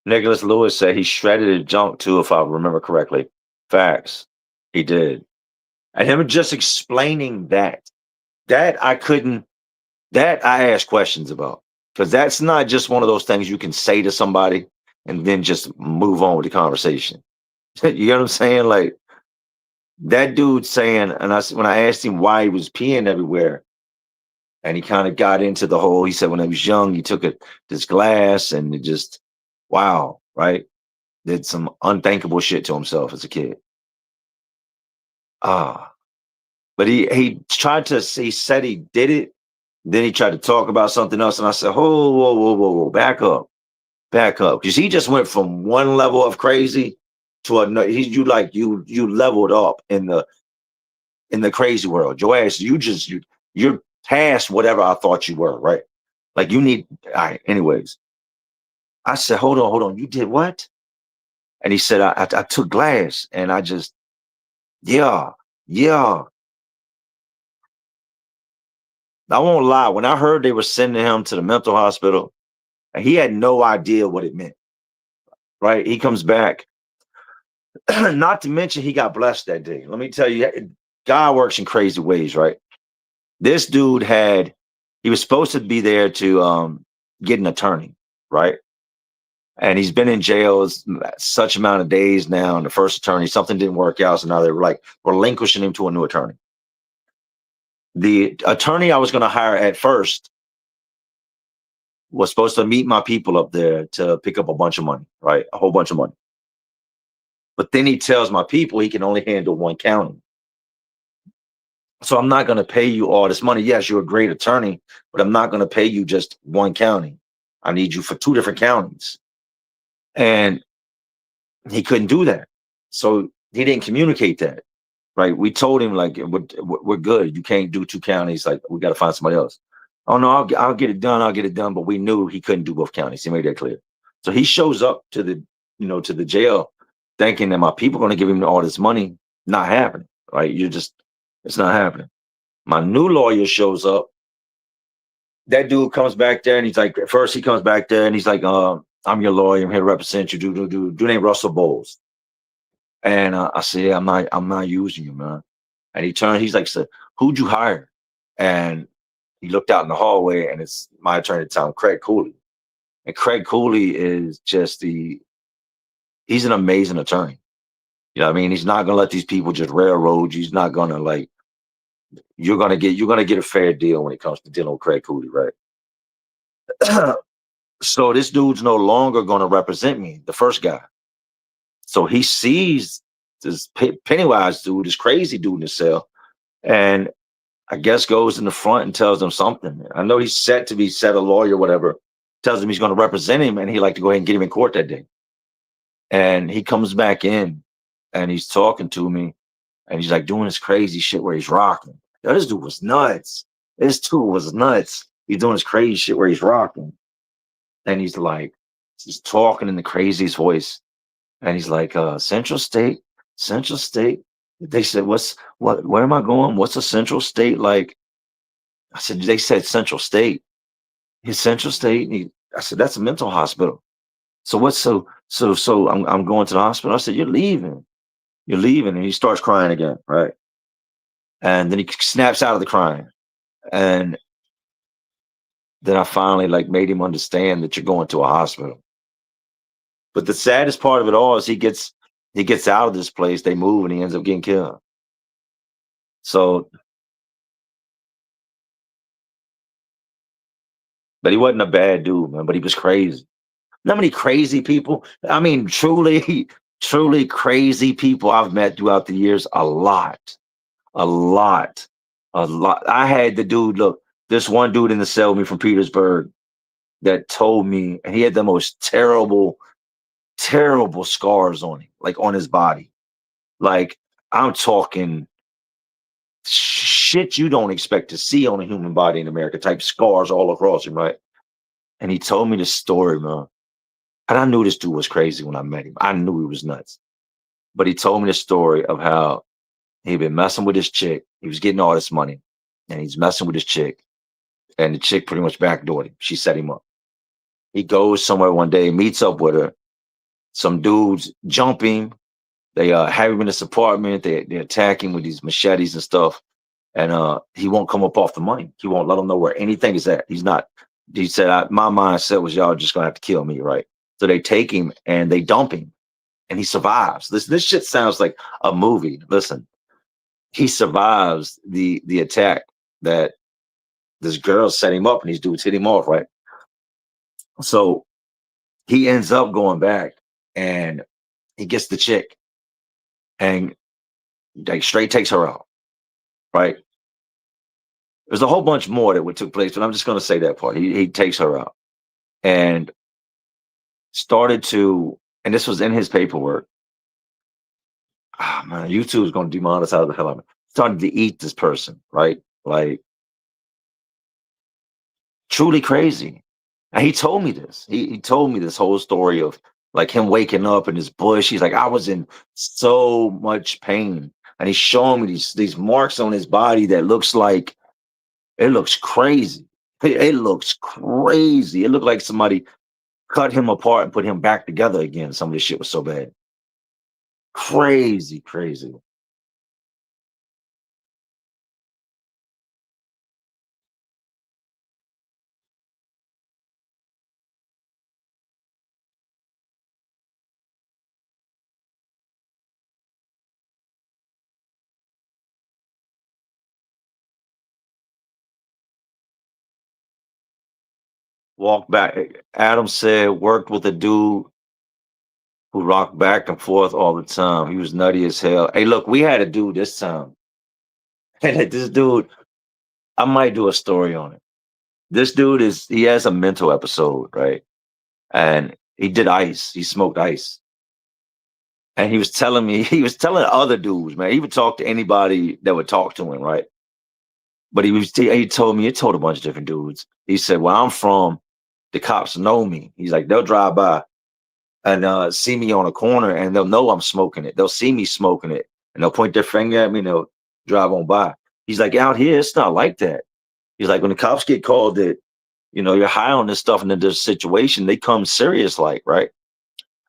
Nicholas Lewis said he shredded a junk too, if I remember correctly. Facts. He did. And him just explaining that I couldn't, that I asked questions about. Because that's not just one of those things you can say to somebody and then just move on with the conversation. You know what I'm saying? Like that dude saying, and when I asked him why he was peeing everywhere, and he kind of got into the whole, he said when he was young, he took this glass and it just, wow, right? Did some unthinkable shit to himself as a kid. Ah, but he tried to, he said he did it. Then he tried to talk about something else. And I said, whoa, whoa, whoa, whoa, whoa, back up. Because he just went from one level of crazy to another. You leveled up in the crazy world. Your ass, you're past whatever I thought you were, right? Like you need, all right, anyways. I said, hold on. You did what? And he said, I took glass and I just, yeah, yeah. I won't lie. When I heard they were sending him to the mental hospital, he had no idea what it meant, right? He comes back. Not to mention he got blessed that day. Let me tell you, God works in crazy ways, right? This dude he was supposed to be there to get an attorney, right? And he's been in jail such amount of days now. And the first attorney, something didn't work out. So now they were like relinquishing him to a new attorney. The attorney I was going to hire at first was supposed to meet my people up there to pick up a bunch of money, right? A whole bunch of money. But then he tells my people he can only handle one county. So I'm not going to pay you all this money. Yes, you're a great attorney, but I'm not going to pay you just one county. I need you for 2 different counties. And he couldn't do that. So he didn't communicate that. Right. We told him, like, we're good. You can't do 2 counties. Like, we got to find somebody else. Oh, no, I'll get it done. I'll get it done. But we knew he couldn't do both counties. He made that clear. So he shows up to the jail thinking that my people are going to give him all this money. Not happening. Right. It's not happening. My new lawyer shows up. That dude comes back there and he's like, at first he comes back there and he's like, I'm your lawyer. I'm here to represent you. Dude named Russell Bowles. And I said, yeah, I'm not using you, man. And he turned, he's like, so who'd you hire? And he looked out in the hallway and it's my attorney at the time, Craig Cooley. And Craig Cooley is he's an amazing attorney. You know what I mean? He's not gonna let these people just railroad you. He's not gonna, like, you're gonna get a fair deal when it comes to dealing with Craig Cooley, right? So this dude's no longer gonna represent me, the first guy. So he sees this Pennywise dude, this crazy dude in the cell, and I guess goes in the front and tells them something. I know he's set to be a lawyer, whatever. Tells him he's going to represent him, and he like to go ahead and get him in court that day. And he comes back in, and he's talking to me, and he's like doing this crazy shit where he's rocking. Yo, this dude was nuts. This dude was nuts. He's doing this crazy shit where he's rocking, and he's talking in the craziest voice, and he's like, Central State, Central State. They said, where am I going? What's a Central State like? I said, they said Central State. His Central State. I said, that's a mental hospital. So what's so I'm going to the hospital. I said, you're leaving. You're leaving. And he starts crying again, right? And then he snaps out of the crying. And then I finally, like, made him understand that you're going to a hospital. But the saddest part of it all is he gets out of this place, they move, and he ends up getting killed. So, but he wasn't a bad dude, man, but he was crazy. How many crazy people? I mean, truly, truly crazy people I've met throughout the years. A lot, a lot, a lot. I had the dude, look, this one dude in the cell with me from Petersburg that told me, and he had the most terrible, terrible scars on him, like on his body. Like, I'm talking shit you don't expect to see on a human body in America, type scars all across him, right? And he told me this story, man. And I knew this dude was crazy when I met him. I knew he was nuts. But he told me the story of how he'd been messing with this chick. He was getting all this money, and he's messing with this chick. And the chick pretty much backdoored him. She set him up. He goes somewhere one day, meets up with her. Some dudes jump him. They have him in this apartment. They attack him with these machetes and stuff. And he won't come up off the money. He won't let them know where anything is at. He's not. He said, my mindset was, y'all just gonna have to kill me, right? So they take him and they dump him, and he survives. This shit sounds like a movie. Listen, he survives the attack that this girl set him up, and these dudes hit him off, right? So he ends up going back, and he gets the chick, and like straight takes her out, right? There's a whole bunch more that would took place, but I'm just gonna say that part. He takes her out and started to, and this was in his paperwork. Ah, man, YouTube is gonna demonetize the hell out of me. Started to eat this person, right? Like, truly crazy. And he told me this. He told me this whole story of, like, him waking up in this bush. He's like, I was in so much pain. And he's showing me these marks on his body that looks like, it looks crazy. It looks crazy. It looked like somebody cut him apart and put him back together again. Some of this shit was so bad. Crazy, crazy. Walked back. Adam said worked with a dude who rocked back and forth all the time. He was nutty as hell. Hey, look, we had a dude this time. This dude, I might do a story on it. This dude he has a mental episode, right? And he did ice. He smoked ice. And he was telling me, he was telling other dudes, man, he would talk to anybody that would talk to him, right? But he told me, he told a bunch of different dudes. He said, where I'm from, the cops know me. He's like, they'll drive by and see me on a corner and they'll know I'm smoking it. They'll see me smoking it and they'll point their finger at me and they'll drive on by. He's like, out here, it's not like that. He's like, when the cops get called that, you're high on this stuff and in this situation, they come serious, like, right?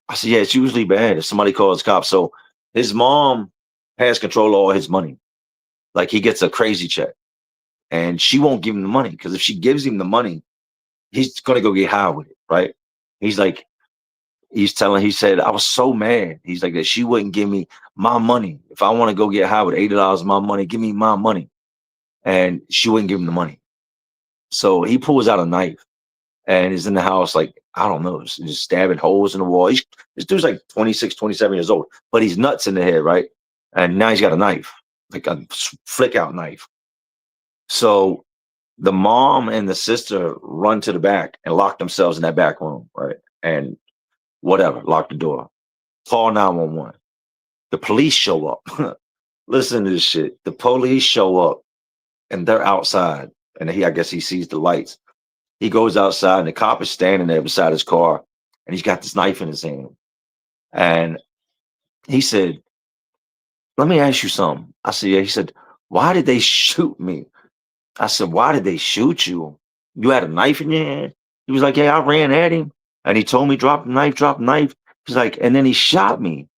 I said, yeah, it's usually bad if somebody calls cops. So his mom has control of all his money. Like he gets a crazy check and she won't give him the money because if she gives him the money, he's going to go get high with it, right? He's like, he said, I was so mad. He's like that she wouldn't give me my money. If I want to go get high with $80 of my money, give me my money. And she wouldn't give him the money. So he pulls out a knife and is in the house, like, I don't know, just stabbing holes in the wall. This dude's like 26, 27 years old, but he's nuts in the head, right? And now he's got a knife, like a flick out knife. So the mom and the sister run to the back and lock themselves in that back room, right? And whatever, lock the door. Call 911. The police show up. Listen to this shit. The police show up and they're outside. And I guess he sees the lights. He goes outside and the cop is standing there beside his car and he's got this knife in his hand. And he said, let me ask you something. I said, yeah. He said, why did they shoot me? I said, why did they shoot you? You had a knife in your hand? He was like, yeah, I ran at him. And he told me, drop the knife, drop the knife. He's like, and then he shot me.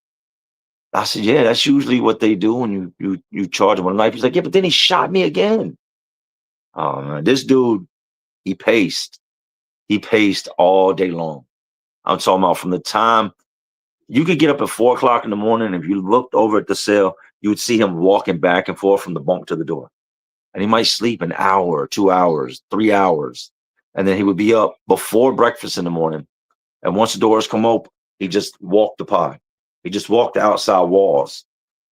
I said, yeah, that's usually what they do when you charge him with a knife. He's like, yeah, but then he shot me again. Oh man, this dude, he paced. He paced all day long. I'm talking about from the time you could get up at 4 o'clock in the morning. If you looked over at the cell, you would see him walking back and forth from the bunk to the door. And he might sleep an hour, 2 hours, 3 hours. And then he would be up before breakfast in the morning. And once the doors come open, he just walked the pod. He just walked the outside walls.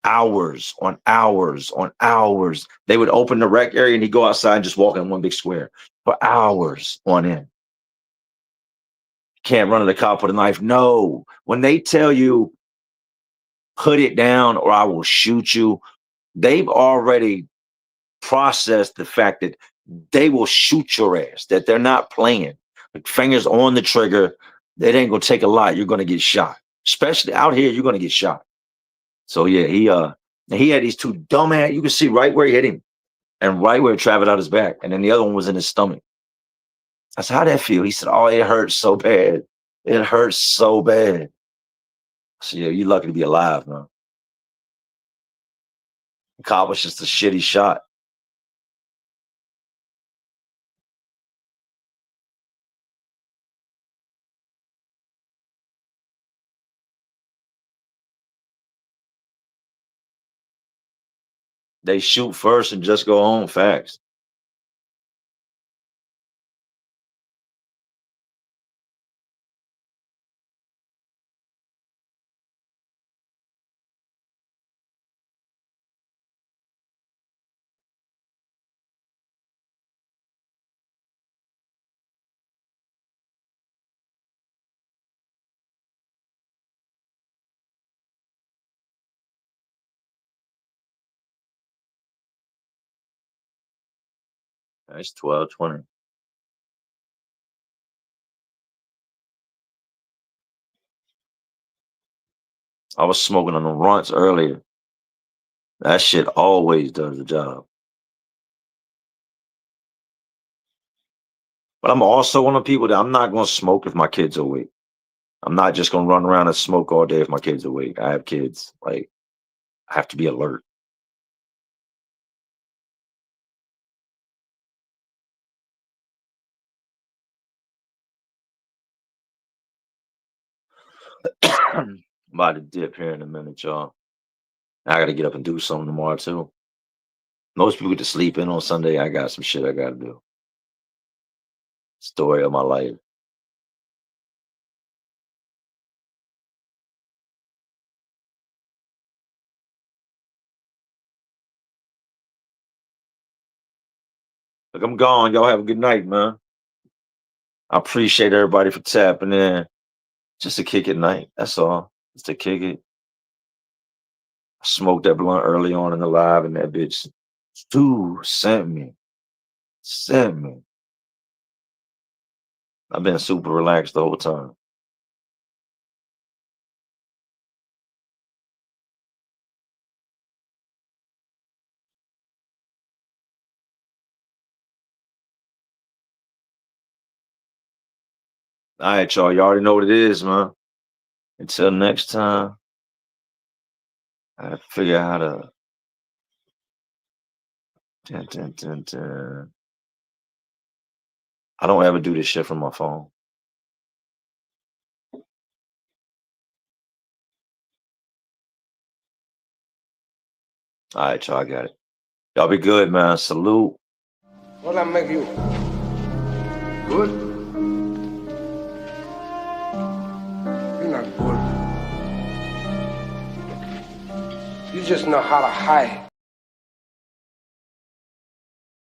Hours on hours on hours. They would open the rec area and he'd go outside and just walk in one big square for hours on end. Can't run to the cop with a knife. No. When they tell you, put it down or I will shoot you, they've already processed the fact that they will shoot your ass, that they're not playing. Like fingers on the trigger, it ain't gonna take a lot. You're gonna get shot. Especially out here, you're gonna get shot. So yeah, he had these two dumbass. You can see right where he hit him and right where it traveled out his back. And then the other one was in his stomach. I said, how'd that feel? He said, oh, it hurts so bad. It hurts so bad. So yeah, you're lucky to be alive, man. The cop was just a shitty shot. They shoot first and just go home. Facts. It's 12:20. I was smoking on the runts earlier. That shit always does the job. But I'm also one of the people that I'm not going to smoke if my kids are awake. I'm not just going to run around and smoke all day if my kids are awake. I have kids. Like, I have to be alert. I'm about to dip here in a minute, y'all. I got to get up and do something tomorrow, too. Most people get to sleep in on Sunday. I got some shit I got to do. Story of my life. Look, I'm gone. Y'all have a good night, man. I appreciate everybody for tapping in. Just to kick it night. That's all. Just to kick it. I smoked that blunt early on in the live, and that bitch, dude, sent me. I've been super relaxed the whole time. All right, y'all. You already know what it is, man. Until next time, I gotta figure out how to. Dun, dun, dun, dun. I don't ever do this shit from my phone. All right, y'all. I got it. Y'all be good, man. Salute. What I make you? Good? You're not good. You just know how to hide.